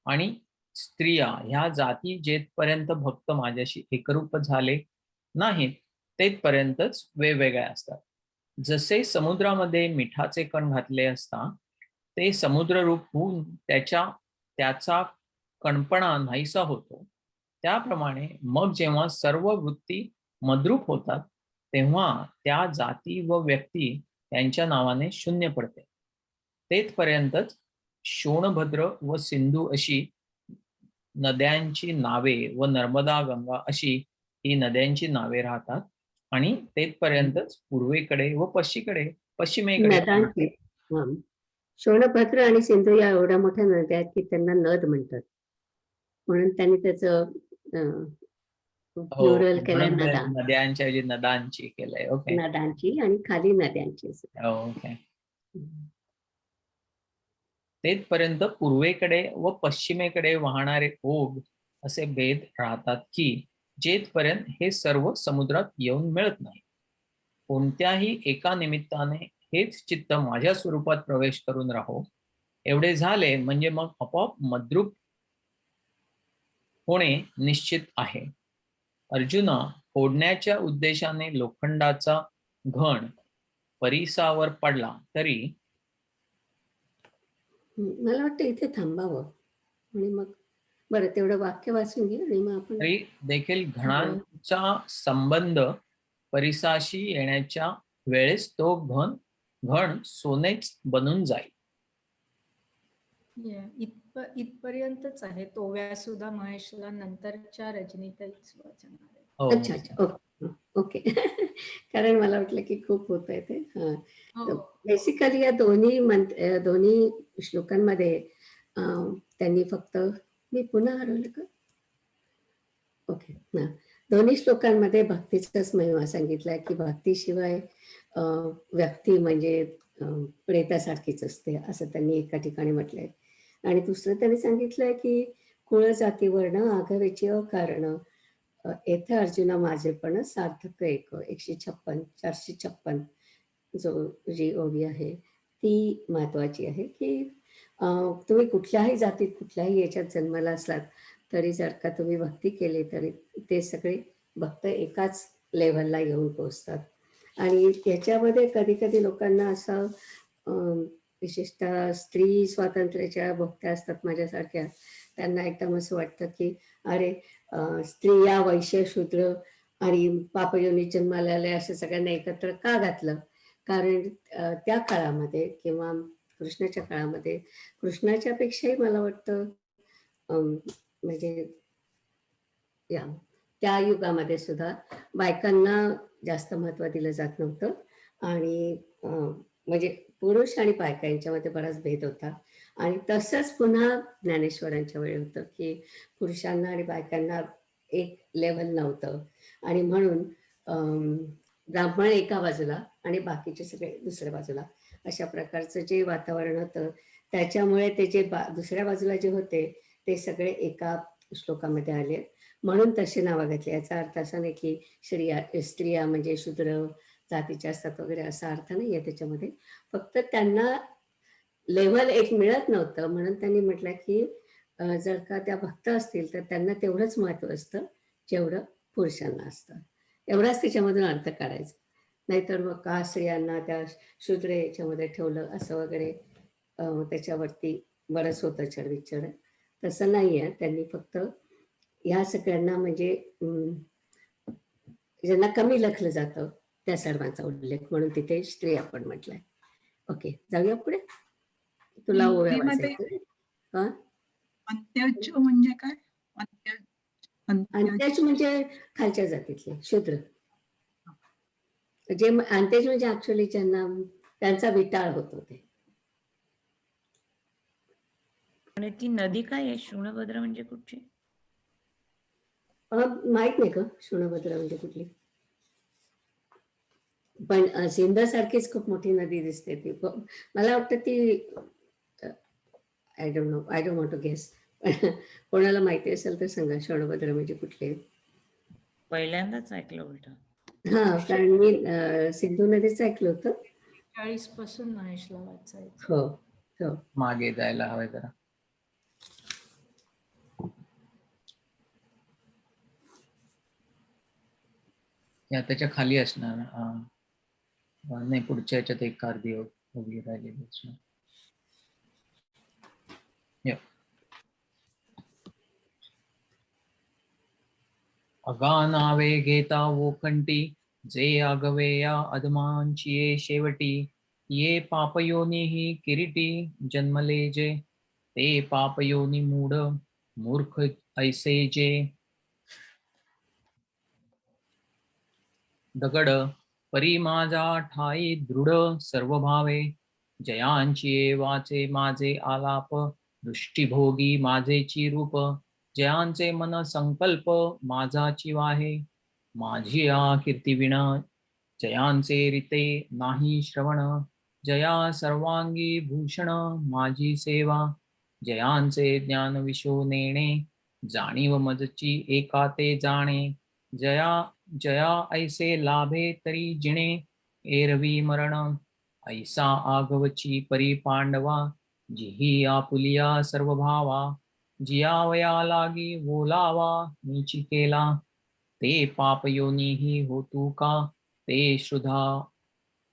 आणि स्त्रिया ह्या जाती जेथपर्यंत भक्त माझ्याशी एकरूप झाले नाहीत तेथपर्यंतच वेगवेगळ्या असतात. जसे समुद्रामध्ये मिठाचे कण घातले असता ते समुद्ररूप होऊन त्याचा कणपणा नाहीसा होतो, त्याप्रमाणे मग जेव्हा सर्व वृत्ती मद्रूप होतात तेव्हा त्या जाती व व्यक्ती यांच्या नावाने शून्य पडते. तेथपर्यंतच शोणभद्र व सिंधू अशी नद्यांची नावे व नर्मदा, गंगा अशी ही नद्यांची नावे राहतात आणि तेथपर्यंतच पूर्वेकडे व पश्चिमेकडे नदांची शोणभद्र आणि सिंधू या एवढ्या मोठ्या नद्या आहेत की त्यांना नद म्हणतात, म्हणून त्यांनी त्याचं प्लुरल केलंय नदा. नद्यांच्या ऐवजी नदांची केलंय. ओके, नदांची आणि खाली नद्यांची. ओके. तेथपर्यंत पूर्वेकडे व पश्चिमेकडे वाहणारे ओघ असे भेद राहतात की जेथपर्यंत हे सर्व समुद्रात येऊन मिळत नाही. कोणत्याही एका निमित्ताने हेच चित्त माझ्या स्वरूपात प्रवेश करून राहो एवढे झाले म्हणजे मग आपोआप मद्रूप होणे निश्चित आहे. अर्जुना, फोडण्याच्या उद्देशाने लोखंडाचा घण परिसावर पडला तरी मला वाटतं इथे थांबावं आणि मग बरं तेवढं वाक्य वाचून घे आणि मग आपण तरी देखील घणांचा संबंध परिसाशी येण्याच्या वेळेस तो घण सोनेच बनून जाईल. इथपर्यंतच आहे. तोव्या सुद्धा महेशला नंतरच्या रजनीतच वाचणार आहे. अच्छा अच्छा ओके कारण मला वाटलं की खूप होत आहे ते. बेसिकली या दोन्ही श्लोकांमध्ये त्यांनी फक्त मी पुन्हा हरवलं का ओके दोन्ही श्लोकांमध्ये भक्तीचाच महिमा सांगितलाय की भक्तीशिवाय व्यक्ती म्हणजे प्रेतासारखीच असते असं त्यांनी एका ठिकाणी म्हटलंय. आणि दुसरं त्यांनी सांगितलंय की कुळ, जाती, वर्ण आघावेची अकारण येथे अर्जुना माझेपण सार्थक एक 456 जी ओवी आहे ती महत्वाची आहे की तुम्ही कुठल्याही जातीत कुठल्याही याच्यात जन्माला असलात तरी जर का तुम्ही भक्ती केली तरी ते सगळे भक्त एकाच लेव्हलला येऊन पोहोचतात. आणि याच्यामध्ये कधी कधी लोकांना असं विशेषतः स्त्री स्वातंत्र्याच्या भक्त्या असतात माझ्यासारख्या, त्यांना एकदम असं वाटतं की अरे स्त्रिया, वैश्य, शूद्र आणि पापयोनी जन्माला आले अशा सगळ्यांना एकत्र का घातलं. कारण त्या काळामध्ये किंवा कृष्णाच्या काळामध्ये कृष्णाच्या पेक्षाही मला वाटतं म्हणजे त्या युगामध्ये सुद्धा बायकांना जास्त महत्व दिलं जात नव्हतं आणि म्हणजे पुरुष आणि बायका यांच्यामध्ये बराच भेद होता. आणि तसंच पुन्हा ज्ञानेश्वरांच्या वेळी होतं की पुरुषांना आणि बायकांना एक लेवल नव्हतं आणि म्हणून ब्राह्मण एका बाजूला आणि बाकीचे सगळे दुसऱ्या बाजूला, अशा प्रकारचं जे वातावरण होतं, त्याच्यामुळे ते जे दुसऱ्या बाजूला जे होते ते सगळे एका श्लोकामध्ये आले, म्हणून तशी नावं घेतली. याचा अर्थ असा नाही की स्त्रिया म्हणजे शूद्र जातीच्या असतात वगैरे, असा अर्थ नाहीये त्याच्यामध्ये. फक्त त्यांना लेव्हल एक मिळत नव्हतं, म्हणून त्यांनी म्हटलं की जर का त्या भक्त असतील तर त्यांना तेवढंच महत्व असतं जेवढं पुरुषांना असतं. एवढाच त्याच्यामधून अर्थ काढायचा. नाहीतर मग का स्त्रियांना त्या शूद्र याच्यामध्ये ठेवलं असं वगैरे त्याच्यावरती बरंच होतं चढविचढ. तसं नाहीये. त्यांनी फक्त ह्या सगळ्यांना म्हणजे ज्यांना कमी लेखलं जातं त्या सर्वांचा उल्लेख म्हणून तिथे स्त्री आपण म्हटलंय. ओके, जाऊया पुढे. तुला ओव्या हिंदीमध्ये वाचायचं. हा, अंत्यज म्हणजे काय? अंत्यज म्हणजे खालच्या जातीतले शूद्र. जे अंत्यज म्हणजे ऍक्च्युअली ज्यांना त्यांचा विटाळ होतो ते. आणि ती नदी काय आहे? शृणभद्रा म्हणजे कुठची? माहित नाही का शृणभद्रा म्हणजे कुठली, पण सिंध सारखीच खूप मोठी नदी दिसते ती. मला वाटतं ती, I don't want to guess. कोणाला माहिती असेल तर सांगा शृणभद्रा म्हणजे कुठले. पहिल्यांदाच ऐकलं उलट. हा, कारण मी सिंधू नदीच ऐकलं होतं. 40 पासून महेशला वाचायचं. हो हो. मागे जायला हवंय जरा. या त्याच्या खाली असणार. नाही, पुढच्या याच्यात एक अर्धी उभी राहिलेली असणार. अगानावे घेता ओखंटी, जे आगवे या अधमांची ये शेवटी. ये पापयोनी किरीटी, जन्मले जे ते पापयोनी मूढ, मूर्ख ऐसे जे. दगड परी माझा ठाई दृढ सर्व भावे, जयांची वाचे माझे आलाप, दृष्टीभोगी माझेची रूप. जयांचे मन संकल्प माझाची वाहे, माझी कीर्ती विण. जयांचे रीते नाही श्रवण, जया सर्वांगी भूषण माझी सेवा. जयांचे ज्ञान विशो नेणे, जाणीव मजची एका ते जाणे. जया जया ऐसे लाभे तरी जिणे, एरवी मरण. ऐसा आगवची परी पांडवा, जिही आपुलिया सर्व भावा. जियावया लागी बोलावा नीची केला, ते पाप योनीही होतू का. ते श्रुधा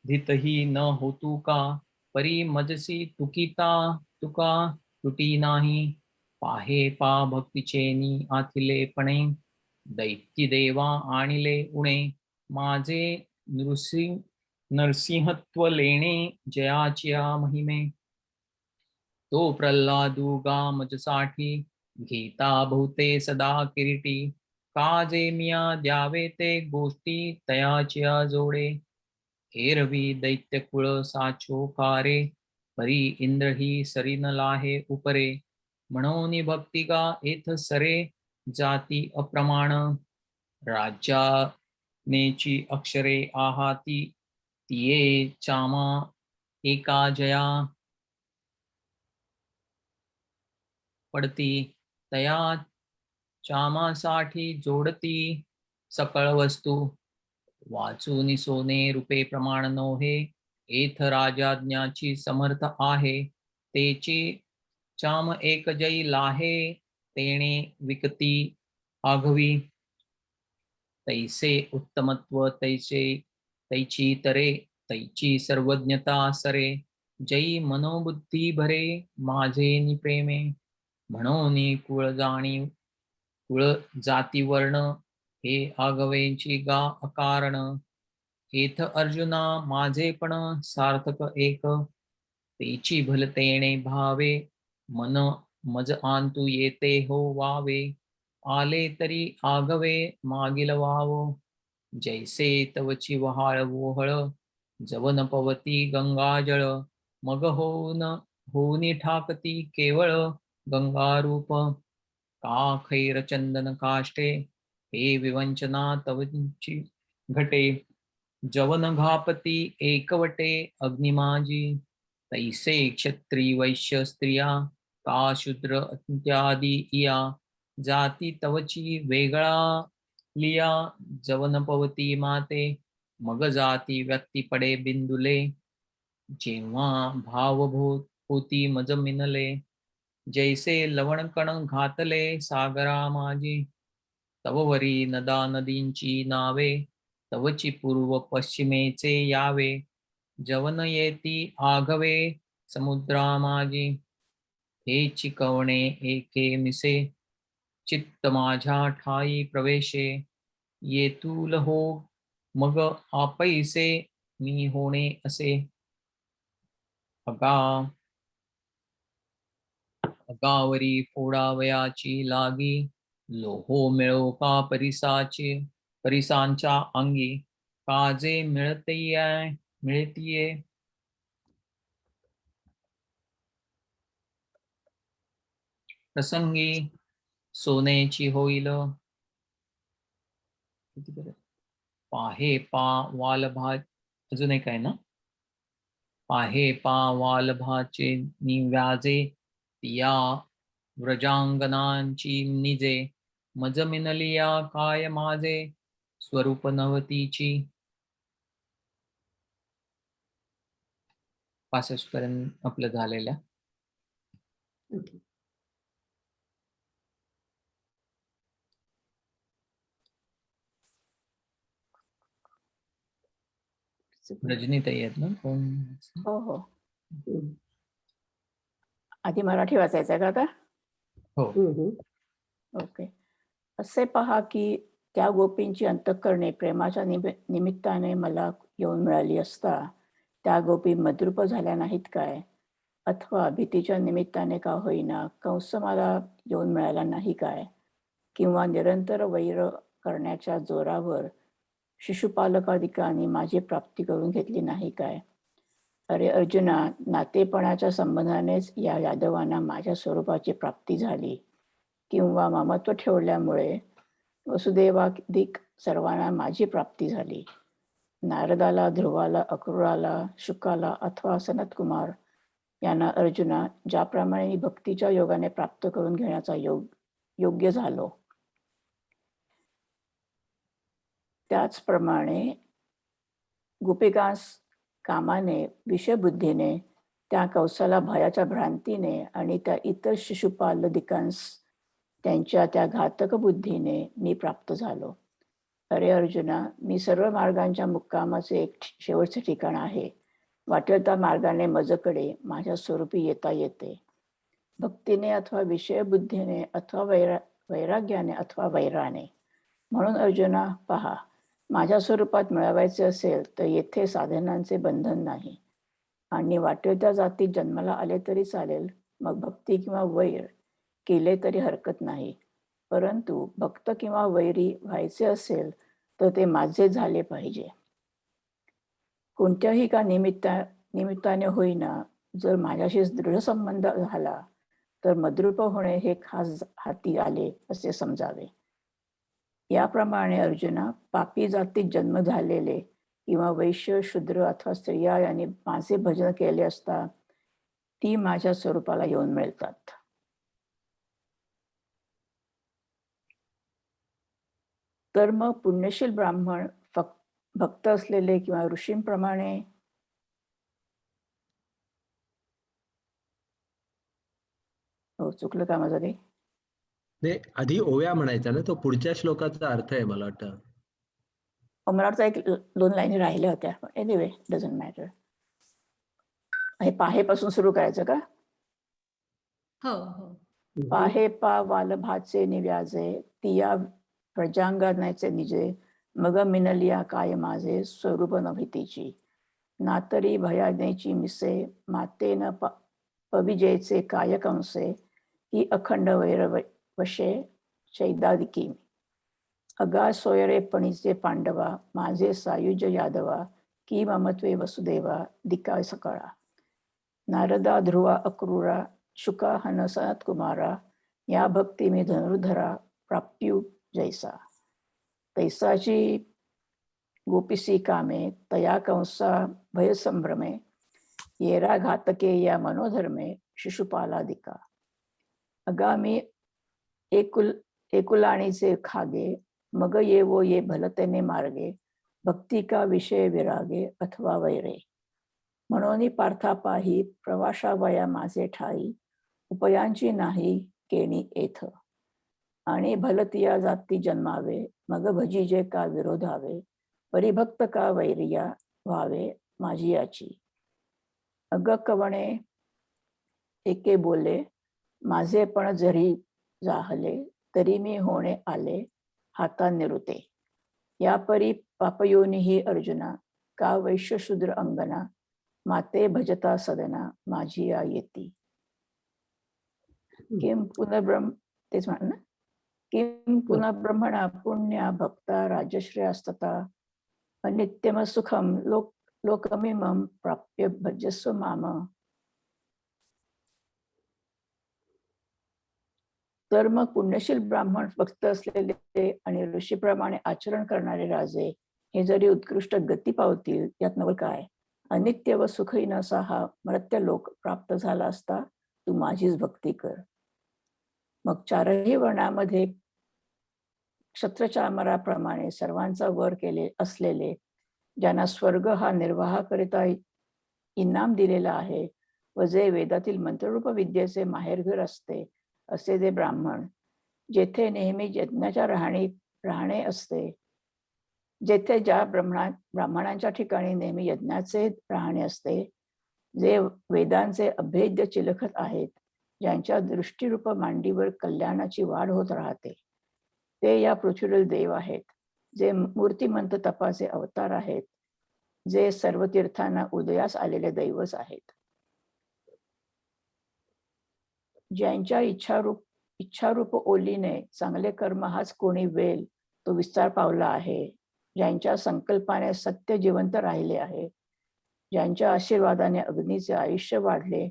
धितही न होतू का. परी मजसी तुकिता तुका तुटी नाही. पाहे पा भक्तीचेनी आथिलेपणे, दैत्य देवा आणिले उणे. माझे नरसिंहत्व लेणे, जयाचिया महिमे. तो प्रल्हादुगा मजसाठी, घेता बहुते सदा किरीटी. काजे मिया द्यावे ते गोष्टी, तयाचिया जोडे. एरवी दैत्य कुळ साचो कारे, परी इंद्र ही सरीन लाहे उपरे. म्हणून भक्तिगा येथ सरे, जाती अप्रमाण. राज्यानेची अक्षरे आहाती, तिये चामा एका जया. पडती तया चामासाठी जोडती, सकळ वस्तू. वाचून सोने रूपे प्रमाण नोहे, एथ राजाज्ञाची समर्थ आहे. तेची चाम एक जई लाहे, तेणे विकती आघवी. तैसे उत्तमत्व तैची तरे, तैची सर्वज्ञता सरे. जई मनोबुद्धी भरे, माझे निप्रेमे. म्हणून कुळ जाती वर्ण, हे आगवेंची गा अकारण. एथ अर्जुना माझे पण सार्थक एक, तेची भलतेणे भावे. मन मज आंतू येते हो वावे, आले तरी आगवे मागील वाव. जैसे तवची वहाळ वोहळ, जवन पवती गंगाजळ. मग होऊनी ठाकती केवळ गंगारूप. का खैर चंदन काष्टे, हे विवंचना तवची घटे. जवन घापती एकवटे अग्निमाजी, तैसे क्षत्री वैश्य स्त्रिया का शूद्र इत्यादी इया, जाती तवची वेगळा लिया, जवन पवती माते मग जाती व्यक्ती पडे बिंदुले, जेव्हा भावभूत होती मज मिनले, जैसे लवणकण घातले सागरा माझी, तववरी नदा नदींची नावे, तवची पूर्व पश्चिमेचे यावे, जवन येती आघवे समुद्रा माझी, हे चिकवणे एके मिसे, चित्त माझ्या ठाई प्रवेशे, येतूल हो मग आपैसे, मी होणे असे. अगावरी फोडावयाची लागी, लोहो मिळो का परिसांच्या अंगी, काजे मिळतीये प्रसंगी, सोनेची होईल पाहे पा वालभा, अजून एक आहे ना, पाहे पा वालभाचे निव्याजे, या व्रजांगणांची निजे, मज मिनलिया काय माझे, स्वरूप नवतीची. 65 पर्यंत आपलं झालेल्या. Okay. रजनीताई आहेत ना कोण? हो हो. हम्म. आधी मराठी वाचायचं का आता? हो. ओके. असे पहा की त्या गोपींची अंतःकरणे प्रेमाच्या निमित्ताने मला येऊन मिळाली असता त्या गोपी मद्रूप झाल्या नाहीत काय? अथवा भीतीच्या निमित्ताने का होईना कंस मला येऊन मिळाला नाही काय? किंवा निरंतर वैर करण्याच्या जोरावर शिशुपालकादिकांनी माझी प्राप्ती करून घेतली नाही काय? अरे अर्जुना, नातेपणाच्या संबंधानेच या यादवांना माझ्या स्वरूपाची प्राप्ती झाली, किंवा ममत्व ठेवल्यामुळे वसुदेवादिक सर्वांना माझी प्राप्ती झाली. नारदाला, ध्रुवाला, अक्रूराला, शुकाला अथवा सनतकुमार यांना अर्जुना ज्याप्रमाणे मी भक्तीच्या योगाने प्राप्त करून घेण्याचा योग्य झालो, त्याचप्रमाणे गोपिकांस कामाने, विषयबुद्धीने, त्या कौसाला भयाच्या भ्रांतीने आणि त्या इतर शिशुपालदिकांस त्यांच्या त्या घातक बुद्धीने मी प्राप्त झालो. अरे अर्जुना, मी सर्व मार्गांच्या मुक्कामाचे एक शेवटचे ठिकाण आहे. वाटेल त्या मार्गाने मजकडे माझ्या स्वरूपी येता येते. भक्तीने अथवा विषयबुद्धीने अथवा वैराग्याने अथवा वैराने. म्हणून अर्जुना पहा, माझ्या स्वरूपात मिळवायचे असेल तर येथे साधनांचे बंधन नाही, आणि वाटेल त्या जातीत जन्माला आले तरी चालेल, मग भक्ती किंवा वैर केले तरी हरकत नाही. परंतु भक्त किंवा वैरी व्हायचे असेल तर ते माझे झाले पाहिजे. कोणत्याही का निमित्ताने होईना जर माझ्याशी दृढ संबंध झाला तर मद्रूप होणे हे खास हाती आले असे समजावे. याप्रमाणे अर्जुना, पापी जातीत जन्म झालेले किंवा वैश्य, शूद्र अथवा स्त्रिया यांनी माझे भजन केले असता ती माझ्या स्वरूपाला येऊन मिळतात. तर मग पुण्यशील ब्राह्मण भक्त असलेले किंवा ऋषींप्रमाणे चुकलं का माझं काही? नाही, आधी ओव्या म्हणायचा ना, तो पुढच्या श्लोकाचा अर्थ आहे मला वाटतं. मला वाटतं 1-2 लाईनी राहिल्या होत्या. Anyway, doesn't matter. हे पाहेपासून सुरू करायचं का? हो हो. पाहे पा वालभाचे निव्याजे, तिया प्रजांगणाचे निजे, मग मिनलिया काय माझे स्वरूप नभीतीची. नातरी भयानेची मिसे, मातेन पविजेचे काय कंसे, ही अखंड वैर वशे शैदादिकी. अगा सोयरेपणीचे पांडवा, माझे सायुज यादवा, की ममत्वे वसुदेवा दिका सकळा. नारदा, ध्रुवा, अक्रूरा, शुका, हन, सनत कुमारा, या भक्ती मी धनुर्धरा प्राप्यू जैसा. तैसाची गोपिसी कामे तया कंसा भयसंभ्रमे येरा घातके या मनोधर्मे शिशुपालादिका. अगामी एकुलाणीचे खागे मग येवो ये भलतेने मार्गे भक्ती का विषय विरागे अथवा वैरे. म्हणून पार्थापाही प्रवासावया माझे ठाई उपयांची नाही केणी येथ. आणि भलतिया जाती जन्मावे मग भजीजे का विरोधावे परिभक्त का वैरिया व्हावे माझी याची. अग कवणे एके बोले माझे पण जरी जाहले तरी मी होणे आले हाता निरुते. या परी पापयोनिही अर्जुना का वैश्य शूद्र अंगना माते भजता सदना माझी या येती. किम पुनर्ब्रह्म तेच म्हण ना. किम पुन्हा ब्रह्मणा पुण्या भक्ता राजश्रेयास्तता अनित्यम सुखम लोकमिमं प्राप्य भजस्व माम. तर मग पुण्यशील ब्राह्मण भक्त असलेले आणि ऋषीप्रमाणे आचरण करणारे राजे हे जरी उत्कृष्ट गती पावतील यात नवल काय. अनित्य व सुखहीन असा हा मर्त्य लोक प्राप्त झाला असता तू माझीच भक्ती कर. मग चारही वर्णामध्ये क्षत्रचामराप्रमाणे सर्वांचा वर केले असलेले ज्यांना स्वर्ग हा निर्वाहाकरिता इनाम दिलेला आहे व जे वेदातील मंत्ररूप विद्येचे माहेरघर असते असे जे ब्राह्मण जेथे नेहमी यज्ञाच्या राहणे असते, जेथे ज्या ब्राह्मणांच्या ठिकाणी नेहमी यज्ञाचे राहणे असते, जे वेदांचे अभेद्य चिलखत आहेत, ज्यांच्या दृष्टीरूप मांडीवर कल्याणाची वाढ होत राहते, ते या पृथ्वीवरील देव आहेत. जे मूर्तिमंत तपाचे अवतार आहेत, जे सर्व तीर्थांना उदयास आलेले दैवच आहेत. ज्यांच्या इच्छारूप ओलीने चांगले कर्म हाच कोणी वेल तो विस्तार पावला आहे, ज्यांच्या संकल्पाने सत्य जिवंत राहिले आहे, ज्यांच्या आशीर्वादाने अग्नीचे आयुष्य वाढले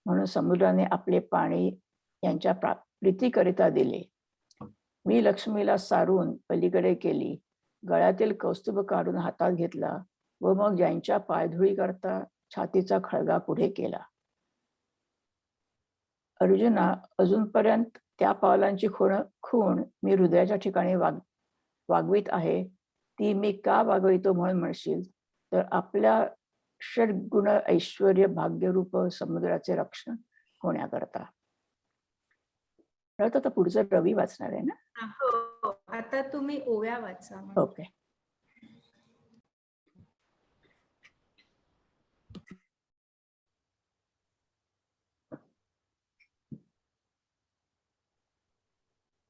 म्हणून समुद्राने आपले पाणी यांच्या प्रीतीकरिता दिले. मी लक्ष्मीला सारून पलीकडे केली, गळ्यातील कौस्तुभ काढून हातात घेतला व मग ज्यांच्या पायधुळी करता छातीचा खळगा पुढे केला. अर्जुना, अजूनपर्यंत त्या पावलांची खूण मी हृदयाच्या ठिकाणी वागवीत आहे, ती मी का वागवितो म्हणून म्हणशील तर आपल्या षड्गुण ऐश्वर्य भाग्यरूप समुद्राचे रक्षण होण्याकरता. आता पुढचं रवी वाचणार आहे ना. हो, आता तुम्ही ओव्या वाचा. ओके.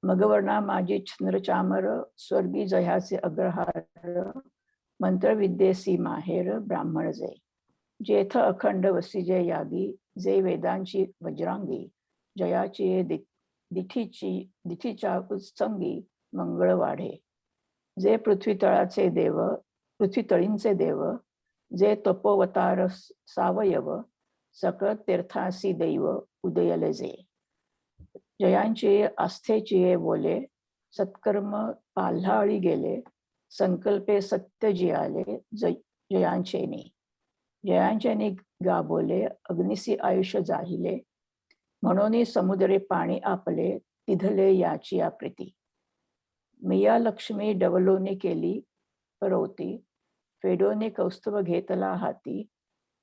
मगवर्णा माझी चंद्रचामर स्वर्गी जयाचे अग्रहार मंत्रविद्येसी माहेर ब्राह्मण जे. जेथ अखंड वसिजे यागी जे वेदांची वज्रांगी जयाची दिठीच्या उत्संगी मंगळ वाढे. जे पृथ्वी तळींचे देव जे तपोवतार सावयव सकळ तीर्थासी दैव उदयले जे. जयांचे आस्थेचे बोले सत्कर्म पाल्हाळी गेले संकल्पे सत्य जियाले जयांचेनी. जयांचेनी गा बोले अग्निसी आयुष्य जाहिले म्हणून समुद्रे पाणी आपले तिधले याची प्रीती. मिया लक्ष्मी डवलोनी केली परवती फेडोनी कौस्तुभ घेतला हाती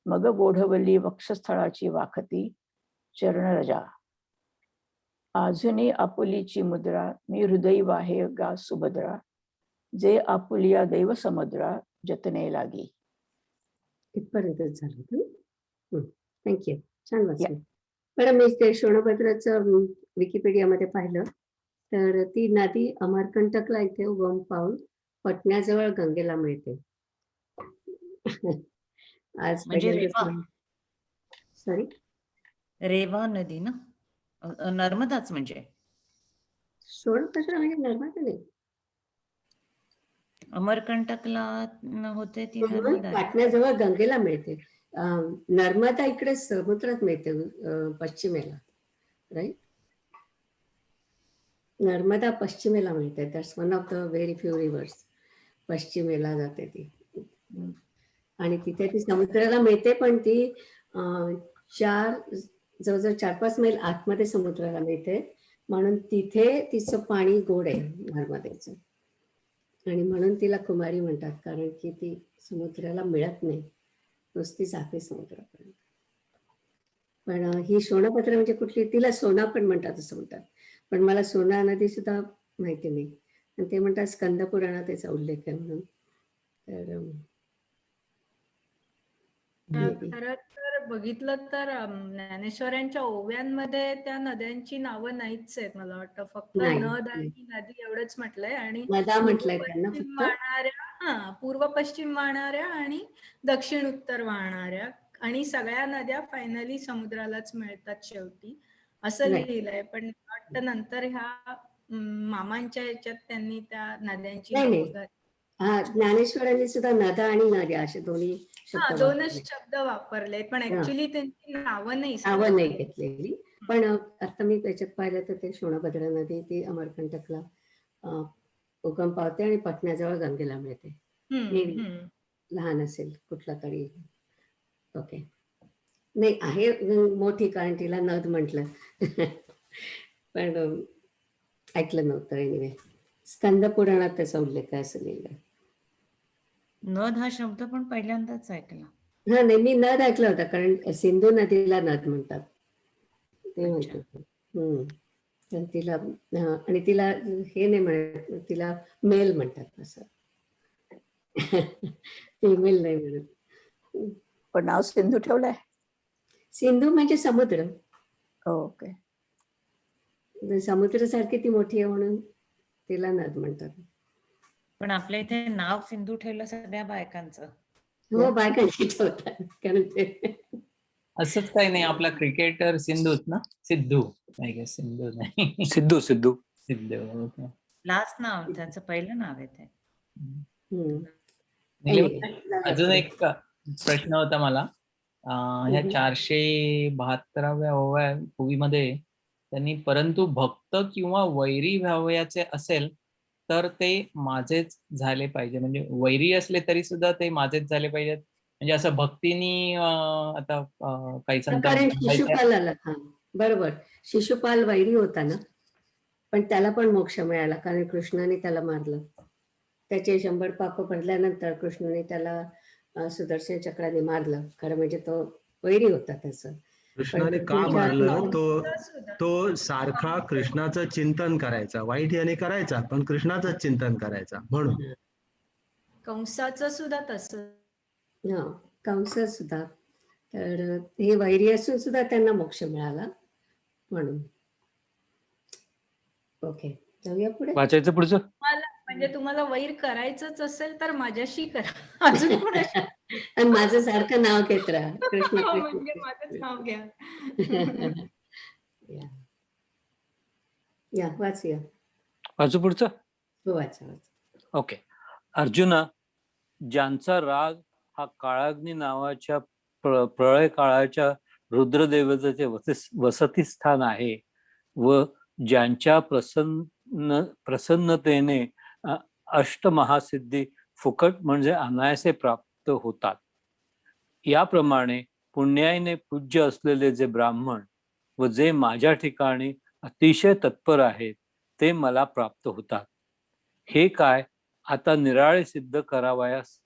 मग बोढवली वक्षस्थळाची वाखती चरणरजा. अजूनी आपुलीची मुद्रा मी हृदयी वाहे गा सुभद्रा जे आपुलिया दैव समुद्रा जतने लागी. इथपर्यंतच झालं. थँक्यू. छान वाचलं. मॅडम, मी ते शोणभद्राचं विकिपीडियामध्ये पाहिलं तर ती नदी अमरकंटकला इथे उगम पाऊल पटण्याजवळ गंगेला मिळते. आज म्हणजे सॉरी रेवा नदी ना, नर्मदाच म्हणजे शोणभद्रा म्हणजे नर्मदा नाही. अमरकंटकला होते ती नर्मदा. पाटण्याजवळ गंगेला मिळते. नर्मदा इकडे समुद्रात मिळते पश्चिमेला, राईट. नर्मदा पश्चिमेला मिळते. That's one of the very few reverse. पश्चिमेला जाते ती. आणि तिथे ती समुद्राला मिळते, पण ती जवळजवळ 4-5 मैल आतमध्ये समुद्राला मिळते, म्हणून तिथे तिचं पाणी गोड आहे नर्मदेचं, आणि म्हणून तिला कुमारी म्हणतात, कारण की ती समुद्राला मिळत नाही, नुसती जाते समुद्रापर्यंत. पण ही शोणभद्रा म्हणजे कुठली, तिला सोना पण म्हणतात असं म्हणतात, पण मला सोना नदी सुद्धा माहिती नाही, आणि ते म्हणतात स्कंद पुराणात त्याचा उल्लेख आहे म्हणून. तर maybe. खरं तर बघितलं तर ज्ञानेश्वरांच्या ओव्यांमध्ये त्या नद्यांची नावं नाहीच आहेत मला वाटतं, फक्त नाही, नद नाही. आणि नदी एवढंच म्हटलंय, आणि नदा पूर्व म्हटलंय त्यांना पश्चिम फक्त. वाहणाऱ्या, पूर्व पश्चिम वाहणाऱ्या आणि दक्षिण उत्तर वाहणाऱ्या, आणि सगळ्या नद्या फायनली समुद्रालाच मिळतात शेवटी, असं Right. लिहिलंय. पण मला वाटतं नंतर ह्या मामांच्या ह्याच्यात त्यांनी त्या नद्यांची नाही, नावं नाही. घातली. ज्ञानेश्वरांनी सुद्धा नदा आणि नद्या असे दोन्ही शब्द दोनच वापरले. शब्द वापरले, पण हा. ऍक्च्युली त्यांची नावं नाही नावं नाही सांगितली. घेतलेली. पण आता मी त्याच्यात पाहिलं तर ते शोणभद्रा नदी ती अमरकंटकला उगम पावते आणि पटण्याजवळ गंगेला मिळते. Maybe लहान असेल कुठला तरी. ओके. नाही आहे मोठी, कारण तिला नद म्हटलं. पण ऐकलं नव्हतं. एनिवे स्कंद पुराणात त्याचा उल्लेख आहे असं लिहिलं. नद हा शब्द पण पहिल्यांदाच ऐकला. हा, नाही मी नद ऐकलं होतं, कारण सिंधू नदीला नद म्हणतात ते माहिती होतं. तर तिला आणि तिला हे नाही म्हणत, तिला मेल म्हणतात असं. फिमेल नाही म्हणत. पण नाव सिंधू ठेवलंय. सिंधू म्हणजे समुद्र. ओके. समुद्रासारखी ती मोठी आहे म्हणून तिला नद म्हणतात. पण आपल्या इथे नाव सिंधू ठेवलं सगळ्या बायकांचं. हो, बायकांची ठेवतात, कारण ते असंच काही नाही. आपला क्रिकेटर सिंधूच ना, सिद्धू नाही, सिंधू नाही, सिद्धू सिद्धू सिद्धू. लास्ट नाव त्याचं पहिलं नाव आहे ते. अजून एक प्रश्न होता मला. ह्या 472व्या ओवीमध्ये त्यांनी परंतु भक्त किंवा वैरी व्हावयाचे असेल तर ते माझेच झाले पाहिजे, म्हणजे वैरी असले तरी सुद्धा ते माझेच झाले पाहिजेत, म्हणजे असं भक्तीनी आता काही कारण शिशुपालाला, बरोबर, शिशुपाल वैरी होता ना, पण त्याला पण मोक्ष मिळाला, कारण कृष्णाने त्याला मारलं. त्याचे 100 पाप भरल्यानंतर कृष्णाने त्याला सुदर्शन चक्राने मारलं. खरं म्हणजे तो वैरी होता त्याचं. कृष्णाने का मारलं? तो सारखा कृष्णाचं चिंतन करायचा. वाईट याने करायचा, पण कृष्णाचं चिंतन करायचा म्हणून. कंसाचं सुद्धा तसं. कंस सुद्धा. तर हे वैरी असून सुद्धा त्यांना मोक्ष मिळाला म्हणून. ओके, जाऊया पुढे. वाचायचं पुढचं. म्हणजे तुम्हाला वैर करायचंच असेल तर माझ्याशी करा, अजून कोणाशी. आणि माझं सारखं नाव घेत राहा, कृष्ण म्हणजे माझंच नाव घ्या. या वाचूया. वाचू पुढचं. हो, वाचा. ओके. अर्जुना, ज्यांचा राग हा काळाग्नी नावाच्या प्रळय काळाच्या रुद्रदेवतेचे वसतिस्थान आहे, व ज्यांच्या प्रसन्नतेने अष्टमहासिद्धी फुकट म्हणजे अनायासे प्राप्त होतात, याप्रमाणे पुण्याईने पूज्य असलेले जे ब्राह्मण व जे माझ्या ठिकाणी अतिशय तत्पर आहेत ते मला प्राप्त होतात. हे काय आता निराळे सिद्ध करावयास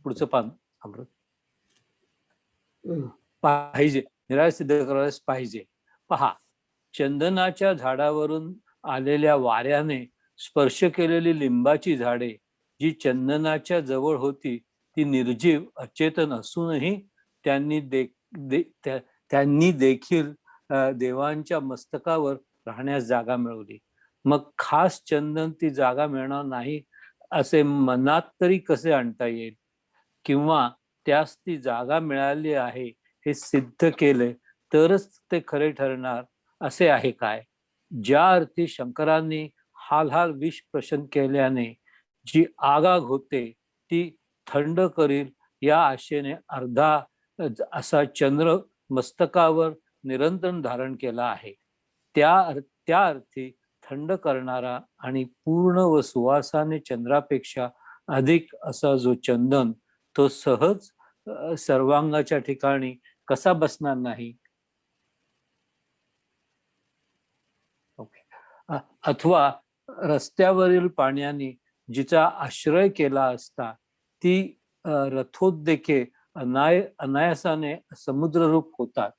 पुढचं पान पाहिजे, निराळे सिद्ध करावयास पाहिजे. पहा, चंदनाच्या झाडावरून आलेल्या वाऱ्याने स्पर्श केलेली लिंबाची झाडे जी चंदनाच्या जवळ होती ती निर्जीव अचेतन असूनही त्यांनी देखील देवांच्या मस्तकावर राहण्यास जागा मिळवली. मग खास चंदन ती जागा मिळणार नाही असे मनात तरी कसे आणता येईल? किंवा त्यास ती जागा मिळाली आहे हे सिद्ध केले तरच ते खरे ठरणार असे आहे काय? ज्या अर्थी शंकरांनी हाल विष प्रशन केल्याने जी आगाग होते ती थंड करील या आशेने अर्धा असा चंद्र मस्तकावर निरंतर धारण केला आहे. त्या अर्थी थंड करणारा आणि पूर्ण व सुवासाने चंद्रापेक्षा अधिक असा जो चंदन तो सहज सर्वांगाच्या ठिकाणी कसा बसणार नाही? ओके. अथवा रस्त्यावरील पाण्याने जिचा आश्रय केला असता ती रथोद्देके अनायासाने समुद्ररूप होतात.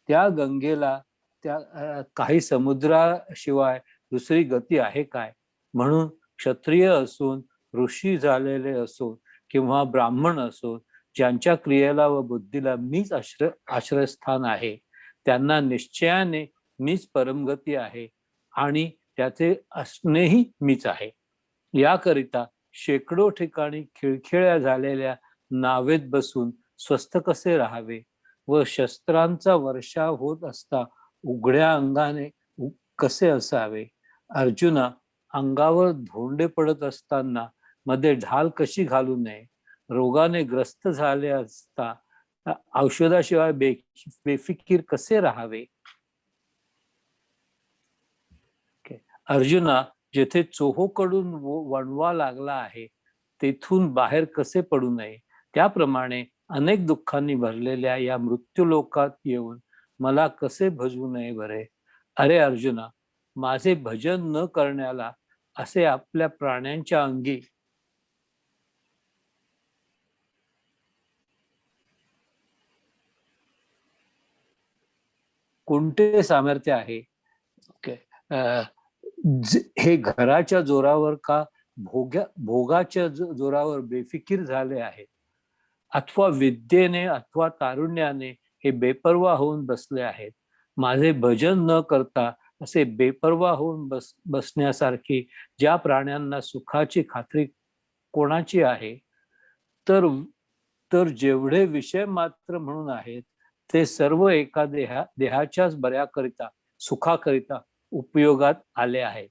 त्या गंगेला त्या काही समुद्राशिवाय दुसरी गती आहे काय? म्हणून क्षत्रिय असून, ऋषी झालेले असो किंवा ब्राह्मण असो, ज्यांच्या क्रियेला व बुद्धीला मीच आश्रयस्थान आहे, त्यांना निश्चयाने मीच परमगती आहे आणि त्याचे असणेही मीच आहे. याकरिता शेकडो ठिकाणी खिळखिळ्या झालेल्या नावेत बसून स्वस्थ कसे राहावे व शस्त्रांचा वर्षाव होत असता उघड्या अंगाने कसे असावे? अर्जुना, अंगावर धोंडे पडत असताना मध्ये ढाल कशी घालू नये? रोगाने ग्रस्त झाले असता औषधाशिवाय बेफिकीर कसे राहावे? अर्जुना, जेथे चोहोकडून वणवा लागला आहे तेथून बाहेर कसे पडू नये? त्याप्रमाणे अनेक दुःखांनी भरलेल्या या मृत्यूलोकात येऊन मला कसे भजवू नये बरे? अरे अर्जुना, माझे भजन न करण्याला असे आपल्या प्राण्यांच्या अंगी कोणते सामर्थ्य आहे? हे घराच्या जोरावर का भोगाच्या जोरावर बेफिकीर झाले आहे? अथवा विद्येने अथवा तारुण्याने हे बेपर्वा होऊन बसले आहेत. माझे भजन न करता असे बेपर्वा होऊन बसण्यासारखी ज्या प्राण्यांना सुखाची खात्री कोणाची आहे? तर जेवढे विषय मात्र म्हणून आहेत ते सर्व एका देहाच्याच बऱ्याकरिता, सुखाकरिता उपयोगात आले आहेत.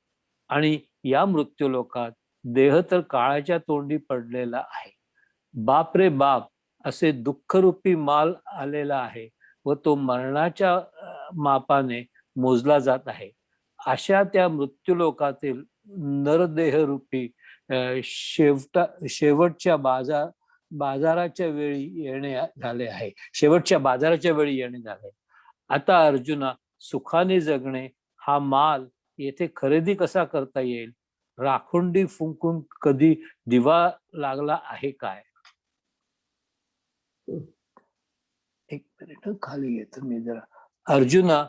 आणि या मृत्यूलोकात देह तर काळाच्या तोंडी पडलेला आहे. बाप रे बाप असे दुःखरूपी माल आलेला आहे व तो मरणाच्या मापाने मोजला जात आहे. अशा त्या मृत्यूलोकातील नरदेहरूपी शेवटच्या बाजाराच्या वेळी येणे झाले आहे. शेवटच्या बाजाराच्या वेळी येणे झाले. आता अर्जुना, सुखाने जगणे हा माल येथे खरेदी कसा करता येईल? राखुंडी फुंकून कधी दिवा लागला आहे काय? एक मिनिट खाली येतो मी जरा. अर्जुना,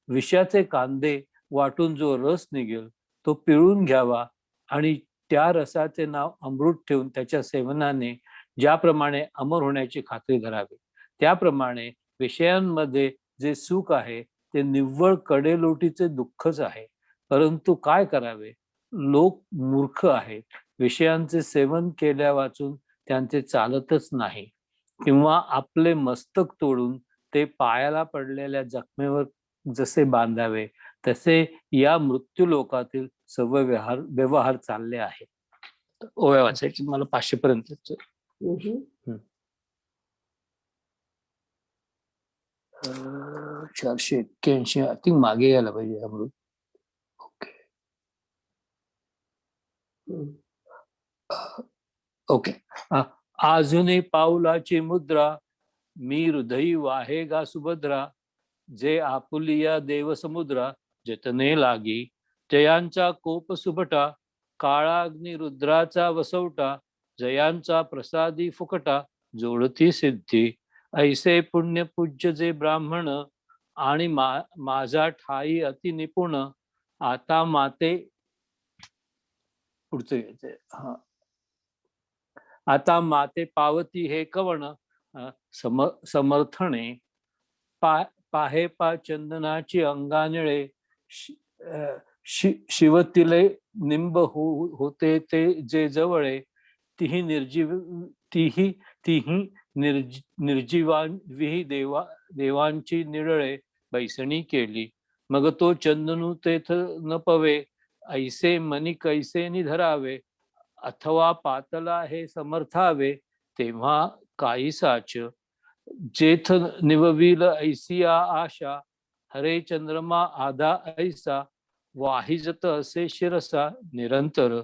विषाचे कांदे वाटून जो रस निघेल तो पिळून घ्यावा आणि त्या रसाचे नाव अमृत ठेवून त्याच्या सेवनाने ज्याप्रमाणे अमर होण्याची खात्री धरावी. त्याप्रमाणे विषयांमध्ये जे सुख आहे ते निव्वळ कडेलोटीचे दुःखच आहे. परंतु काय करावे? लोक मूर्ख आहेत. विषयांचे सेवन केल्या वाचून त्यांचे चालतच नाही, किंवा आपले मस्तक तोडून ते पायाला पडलेल्या जखमेवर जसे बांधावे तसे या मृत्यू लोकातील सर्व व्यवहार चालले आहेत. ओव्या वाचायची मला 500 पर्यंत. 481 आय थिंक मागे यायला पाहिजे अमृत. ओके. अजूनही पाऊलाची मुद्रा मी हृदयी वाहे गा सुभद्रा, जे आपुलिया देव समुद्रा जतने लागी, जयांचा कोप सुभटा, काळा अग्नि रुद्राचा वसवटा, जयांचा प्रसादी फुकटा, जोडती सिद्धी, ऐसे पुण्य पूज्य जे ब्राह्मण, आणि माझा ठाई अति निपुण, आता माते पुढचे घ्यायचे. आता माते पावती हे कवण, समर्थने पाहे पा चंदनाची अंगानिळे, शिवतिले निंब होते ते जे जवळे, तीही निर्जीवांविही देवांची निळळे बैसणी केली. मग तो चंदनू तेथ न पवे, ऐसे मनी कैसे निधरावे, अथवा पातला हे समर्थावे, तेव्हा काहीसाच जेथ निवविल ऐसिया आशा, हरे चंद्रमा आधा ऐसा, वाहिजत असे शिरसा निरंतर,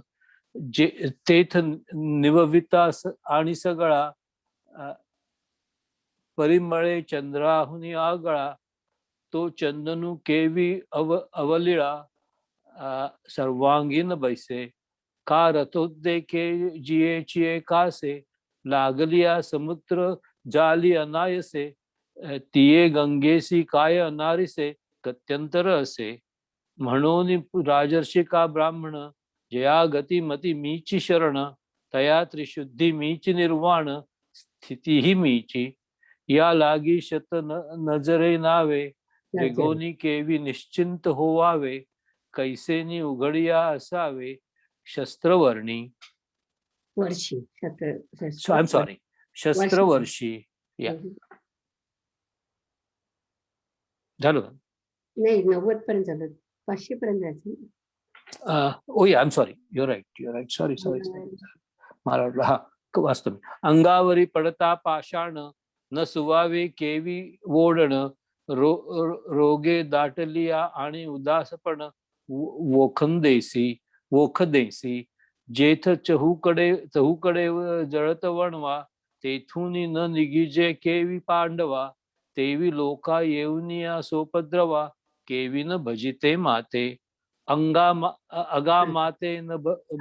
जे तेथ निवविता आणि सगळा परिमळे चंद्राहुनी आगळा तो चंदनू केवी अवलिळा सर्वांगीण बैसे का रथोद्देके जिये चिये कासे लागलिया समुद्र जाली अनायसे तिये गंगेसी काय अनारिसे गत्यंतर असे म्हणून राजर्षी का ब्राह्मण जया गती मती मीची शरण तया त्रिशुद्धी मीची निर्वाण स्थिती ही मीची या लागी शत नजरे नावे रेगोनी केवी निश्चिंत होवावे कैसेनी उघडिया असावे शस्त्रवर्णी वर्षी आय एम सॉरी शस्त्रवर्षी या झालं नाही 90 पर्यंत झालं 500 पर्यंत जायचं. Oh I am sorry your right sorry मला वाटलं हा वाचतो मी. अंगावरी पडता पाषाण न सुवावे केवी वोडण रोगे दाटलिया आणि उदासपण वोखदेसी जेथ चहूकडे जळत वणवा तेथून न निगिजे केवी पांडवा तेवी लोका येऊनिया सोपद्रवा केवी न भजिते माते अगा माते न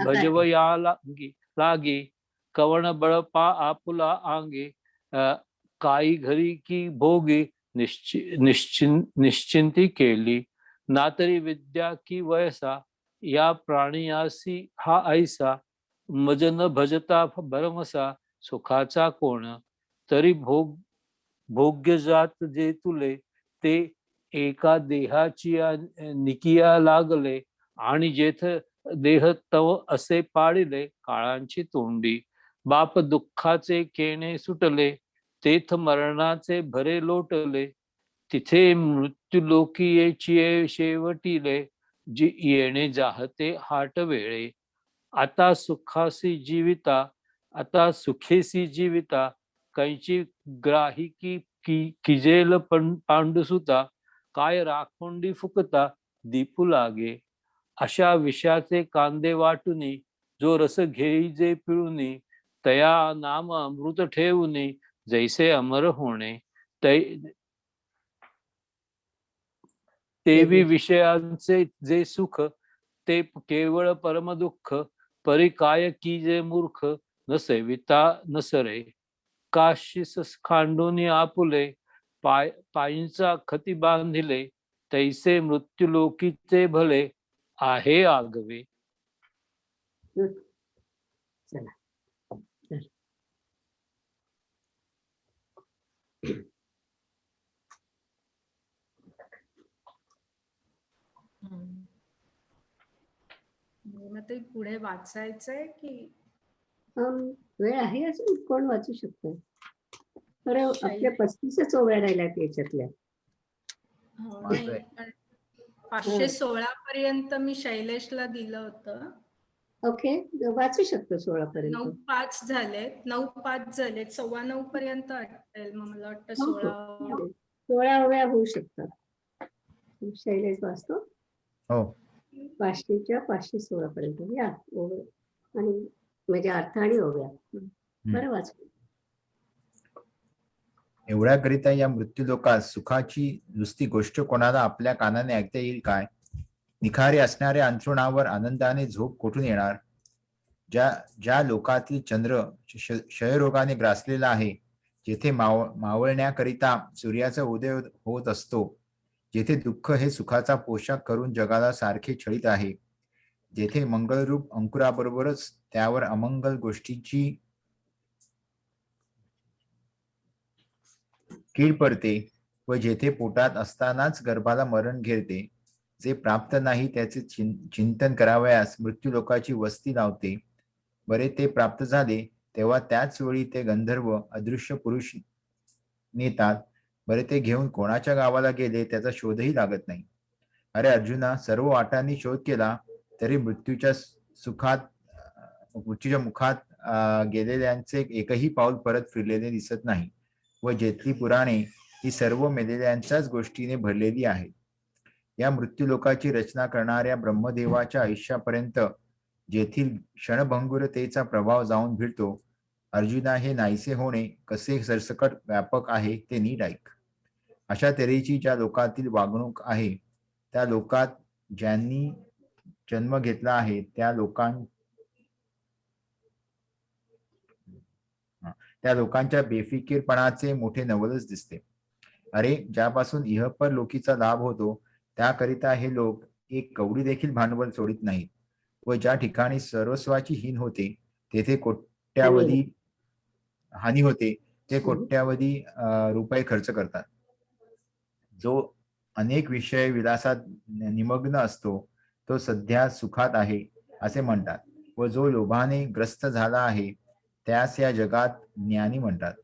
भजवया लागी कवण बळपा आपुला आंगे काही घरी की भोगी निश्चिंती केली ना तरी विद्या की वयसा या प्राणियासी हा ऐसा मज न भजता भरमसा सुखाचा कोण तरी भोग्य जात जे तुले ते एका देहाची निकिया लागले आणि जेथ देह तव असे पाडिले काळांची तोंडी बाप दुःखाचे केणे सुटले तेथ मरणाचे भरे लोटले तिथे मृत्यूलोकी येची शेवटीले जी येणे जाहते हाट वेळे आता सुखासी जीविता आता सुखेसी जीविता कैची ग्राहिकी किजेल पांडुसुता काय राखोंडी फुकता दीपू लागे अशा विषाचे कांदे वाटुनी जो रस घेई जे पिळुनी तया नाम अमृत ठेवुनी जैसे अमर होणे तेवी विषयांचे जे सुख ते केवळ परम दुःख परी काय की जे मूर्ख न सेविता नसरे काशीस खांडोनी आपुले पायींचा खती बांधिले तैसे मृत्यूलोकीचे भले आहे आगवे. चला मग ते पुढे वाचायचंय की वेळ आहे अजून कोण वाचू शकतो? बरं आपल्या 35च ओव्या राहिल्यात याच्यातल्या. 516 पर्यंत मी शैलेशला दिलं होतं. ओके वाचू शकतो 16 पर्यंत. 9:05 झालेत 9:05 झालेत 9:15 पर्यंत वाटेल मग मला वाटतं 16 ओव्या होऊ शकतात. शैलेश वाचतो हो 500च्या 516 पर्यंत या ओव्या आणि म्हणजे अर्थ आणि ओव्या बरं वाचू. एवढ्याकरिता या मृत्यूलोकात सुखाची नुसती गोष्ट कोणाला आपल्या कानाने ऐकता येईल काय? निखारे असणाऱ्या अंथरुणावर आनंदाने झोप कुठून येणार? ज्या लोकातील चंद्र क्षयरोगाने ग्रासलेला आहे, जेथे मावळण्याकरिता सूर्याचा उदय होत असतो, जेथे दुःख हे सुखाचा पोशाख करून जगाला सारखे छळीत आहे, जेथे मंगलरूप अंकुराबरोबरच त्यावर अमंगल गोष्टीची कीड पडते व जेथे पोटात असतानाच गर्भाला मरण घेरते, जे प्राप्त नाही त्याचे चिंतन करावयास मृत्यूलोकाची वस्ती लावते. बरे ते प्राप्त झाले तेव्हा त्याच वेळी ते गंधर्व अदृश्य पुरुष नेतात. बरे ते घेऊन कोणाच्या गावाला गेले त्याचा शोधही लागत नाही. अरे अर्जुना, सर्व वाटांनी शोध केला तरी मृत्यूच्या मुखात गेलेल्यांचे एकही पाऊल परत फिरलेले दिसत नाही व जेथली पुराणे ही सर्व मेलेल्यांच्याच गोष्टीने भरलेली आहेत. या मृत्यूलोकाची रचना करणाऱ्या ब्रह्मदेवाच्या आयुष्यापर्यंत जेथील क्षणभंगुरतेचा प्रभाव जाऊन भिडतो. अर्जुना, हे नाहीसे होणे कसे सरसकट व्यापक आहे ते नीट ऐक. अशा तऱ्हेची ज्या लोकातील वागणूक आहे, त्या लोकात ज्यांनी जन्म घेतला आहे त्या लोकांच्या बेफिकीरपणाचे मोठे नवलच दिसते. अरे, ज्यापासून इहपर लोकीचा लाभ होतो त्याकरिता हे लोक एक कवडी देखील भांडवल सोडित नाहीत. व ज्या ठिकाणी सर्वस्वाची हीन होते तेथे कोट्यावधी हानी होते ते कोट्यावधी रुपये खर्च करतात. जो अनेक विषय विलासात निमग्न असतो तो सध्या सुखात आहे असे म्हणतात. व जो लोभाने ग्रस्त झाला आहे त्यास या जगात ज्ञानी म्हणतात.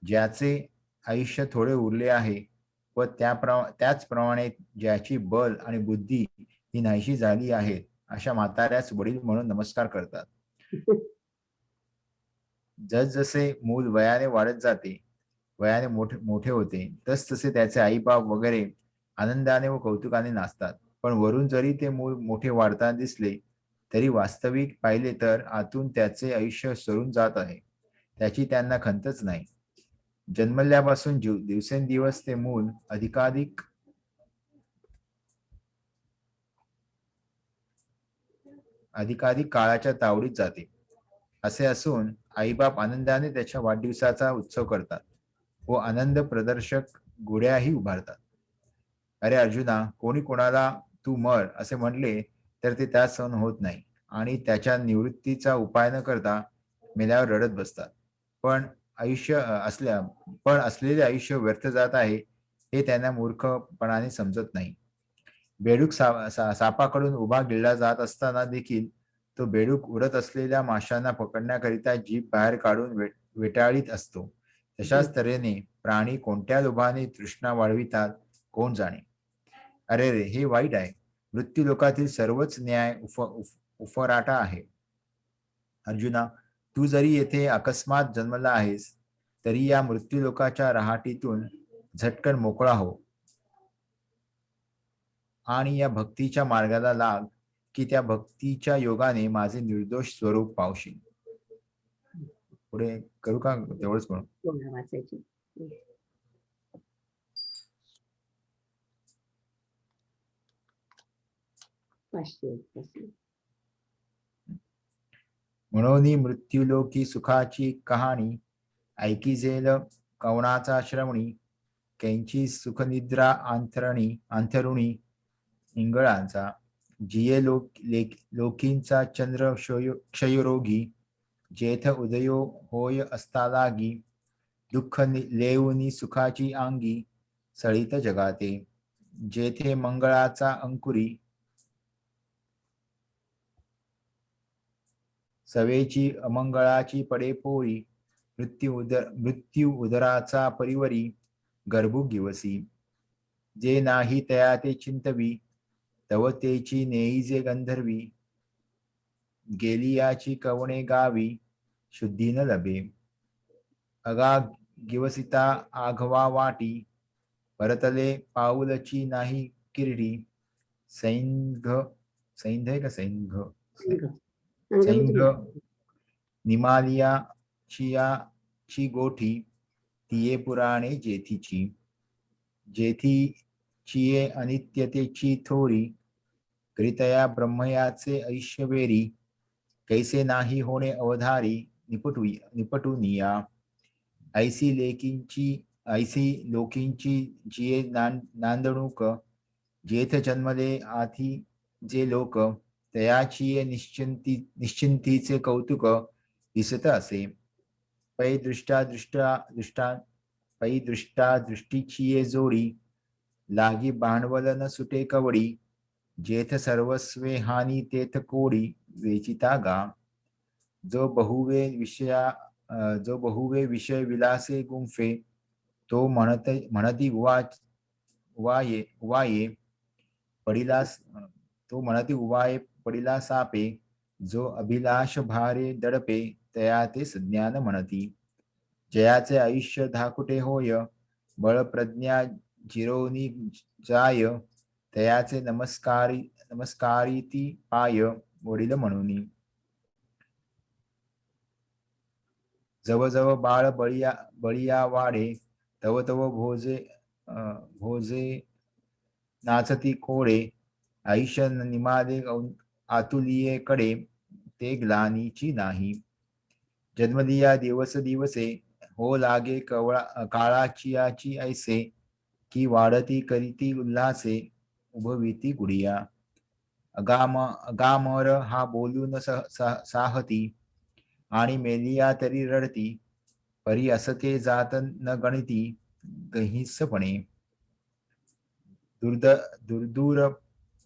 ज्याचे आयुष्य थोडे उरले आहे व त्याचप्रमाणे ज्याची बल आणि बुद्धी ही नाहीशी झाली आहेत, अशा म्हाताऱ्यास वडील म्हणून नमस्कार करतात. जसजसे मूल वयाने वाढत जाते, वयाने मोठे होते, तसतसे त्याचे आईबाप वगैरे आनंदाने व कौतुकाने नाचतात. पण वरून जरी ते मूल मोठे वाढताना दिसले तरी वास्तविक पाहिले तर आतून त्याचे आयुष्य सरून जात आहे. त्याची त्यांना खंतच नाही. जन्मल्यापासून दिवसेंदिवस ते मूल अधिकाधिक काळाच्या तावडीत जाते. असे असून आईबाप आनंदाने त्याच्या वाढदिवसाचा उत्सव करतात व आनंद प्रदर्शक गुढ्याही उभारतात. अरे अर्जुना, कोणी कोणाला तू मर असे म्हणले तर ते त्यास सहन होत नाही आणि त्याच्या निवृत्तीचा उपाय न करता मेल्यावर रडत बसतात. पण असलेले आयुष्य व्यर्थ जात आहे हे त्यांना मूर्खपणाने समजत नाही. बेडूक सापाकडून उभा गिळला जात असताना देखील तो बेडूक उडत असलेल्या माशांना पकडण्याकरिता जीभ बाहेर काढून वेटाळीत असतो. तशाच तऱ्हेने प्राणी कोणत्या लोभाने तृष्णा वाढवितात कोण जाणे. अरे रे, हे वाईट आहे. मृत्यू लोकातील सर्वच न्याय उफराटा आहे. अर्जुना, तू जरी येथे अकस्मात जन्मला आहेस तरी या मृत्यू लोकाच्या रहाटीतून झटकन मोकळा हो आणि या भक्तीच्या मार्गाला लाग, की त्या भक्तीच्या योगाने माझे निर्दोष स्वरूप पावशील. पुढे करू का? तेवढंच म्हणून वाचायची. म्हणून मृत्यूलोकी सुखाची कहाणी ऐकिजेल कवनाचा श्रवणी, कैंची सुखनिद्रा अंथरुणी इंगळांचा, जिये लोकींचा चंद्र क्षयरोगी, जेथ उदयो होय असता लागी, दुःख लेऊनी सुखाची अंगी, सळीत जगाते, जेथे मंगळाचा अंकुरी, सवेची अमंगळाची पडे पोळी, मृत्यू उदराचा परिवरी, गर्भू गिवसी, जे नाही तया ते चिंतवी, तव तेची नेईजे गंधर्वी, गेलियाची कवणे गावी, शुद्धी न लभे, अगा गिवसिता आघवा वाटी, परतले पाऊलची नाही किरडी, सैंघ निमालिया चियाची गोठी, तिये पुराणे जेथीची, जेथी चिये अनित्यतेची थोरी, करितया ब्रह्मयाचे ऐश्वेरी, कैसे नाही होणे अवधारी, निपटुनिया, ऐसी लोकींची जिये नांदणूक, जेथ जन्मले आधी जे लोक, तयाचिये निश्चिंतीचे कौतुक दिसत असे. पै दृष्टा दृष्टीचिये जोडी, लागी भांडवल न सुटे कवडी, जेथ सर्वस्वे हानी तेथ कोडी, वेचिता गा, जो बहुवे विषय विलासे गुंफे, तो म्हणती उवाये पडिला सापे, जो अभिलाष भारे दडपे, तया ते सज्ञान म्हणती, जयाचे आयुष्य धाकुटे होय, बळ प्रज्ञा जिरोनी जाय, तयाचे नमस्कारिती पाय, वडील म्हणून. जवळ बाळ बळिया वाढे, तव तव भोजे नाचती कोळे, आयुष्य निमादे आतुलिये कडे, ते ग्लानीची नाही. जन्मदिया दिवस दिवसे, हो लागे काळाची ऐसे, की वाढती करीती उल्हासे, उभविती गुडिया. अगामर हा बोलून साहती, आणि मेलिया तरी रडती, परी असते जात न गणिती गहिसपणे. दूर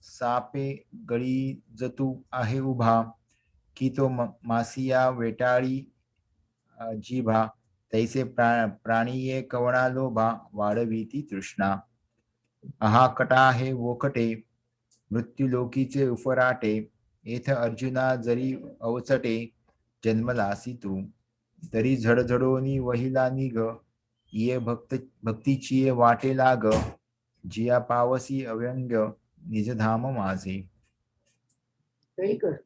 सापे गळी जतू आहे उभा, की तो मासिया वेटाळी जिभा, तैसे प्राणीये कवणा लोभा, वाढविती तृष्णा. अहा कटा हे वोखटे, मृत्युलोकीचे उफराटे, येथ अर्जुना जरी अवचटे, जन्मलासी तू. तरी झडझडोनी वहिला निघ, ये भक्तीची ये वाटे लाग, जिया पावसी अव्यंग निजधाम माझे. Very good.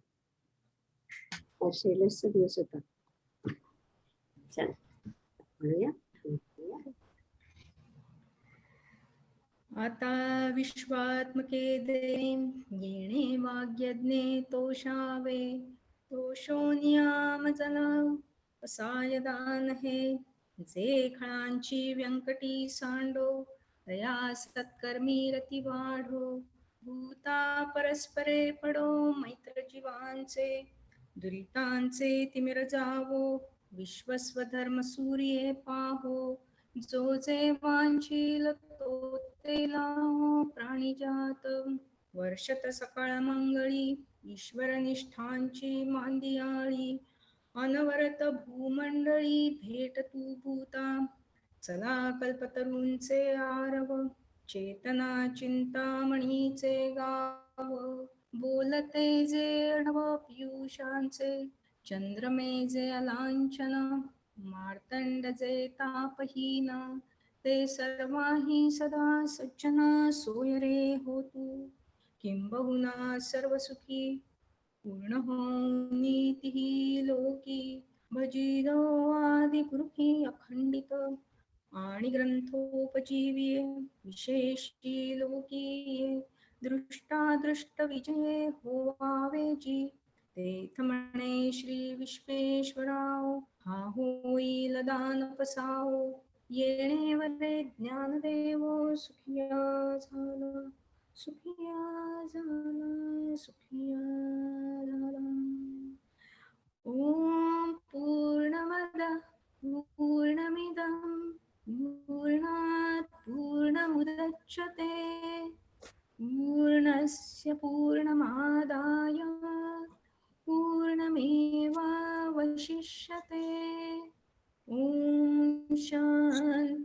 शेलेसचा दिवस होता. चला म्हणूया. आता विश्वात्मके देव येणे वाग्यज्ञे तोषावे, तोषो नियाम जला असायदान हे, जे खळांची व्यंकटी सांडो, तया सत्कर्मी रती वाढो. भूता परस्परे पडो मैत्र जीवांचे, दुरितांचे तिमिर जावो, विश्वस्वधर्म सूर्ये पाहो. जो जे वांछील तो ते लावो प्राणिजात, वर्षत सकाळ मंगळी, ईश्वर निष्ठांची मांदियाळी. अनवरत भूमंडळी भेट तू भूता, चला कल्पतरूंचे आरव, चेतना चिंतामणीचे गाव. बोलते जे अढव पियुषांचे, चंद्रमे जे अलांछन, मार्तंड जे तापहीन, ते सर्वाही सदा सज्जना सोय रे होतू. किंबहुना सर्व सुखी पूर्ण हो नीती लोकी, भजिरो आदि पुरुषी अखंडित, आणि ग्रंथोपजीविये विशेषी लोकीये. दृष्टादृष्ट विजये होवावे जी, तेथ म्हणे श्री विश्वेश्वराव, हा होईल दानपसाव. येणे वरे ज्ञानदेवो सुखिया झाला, सुखिया झाला, सुखिया झाला. ओम पूर्णमद पूर्णमिदं पूर्णात् पूर्णमुदच्यते, पूर्णस्य पूर्णमादाय पूर्णमेवावशिष्यते. ओम शांति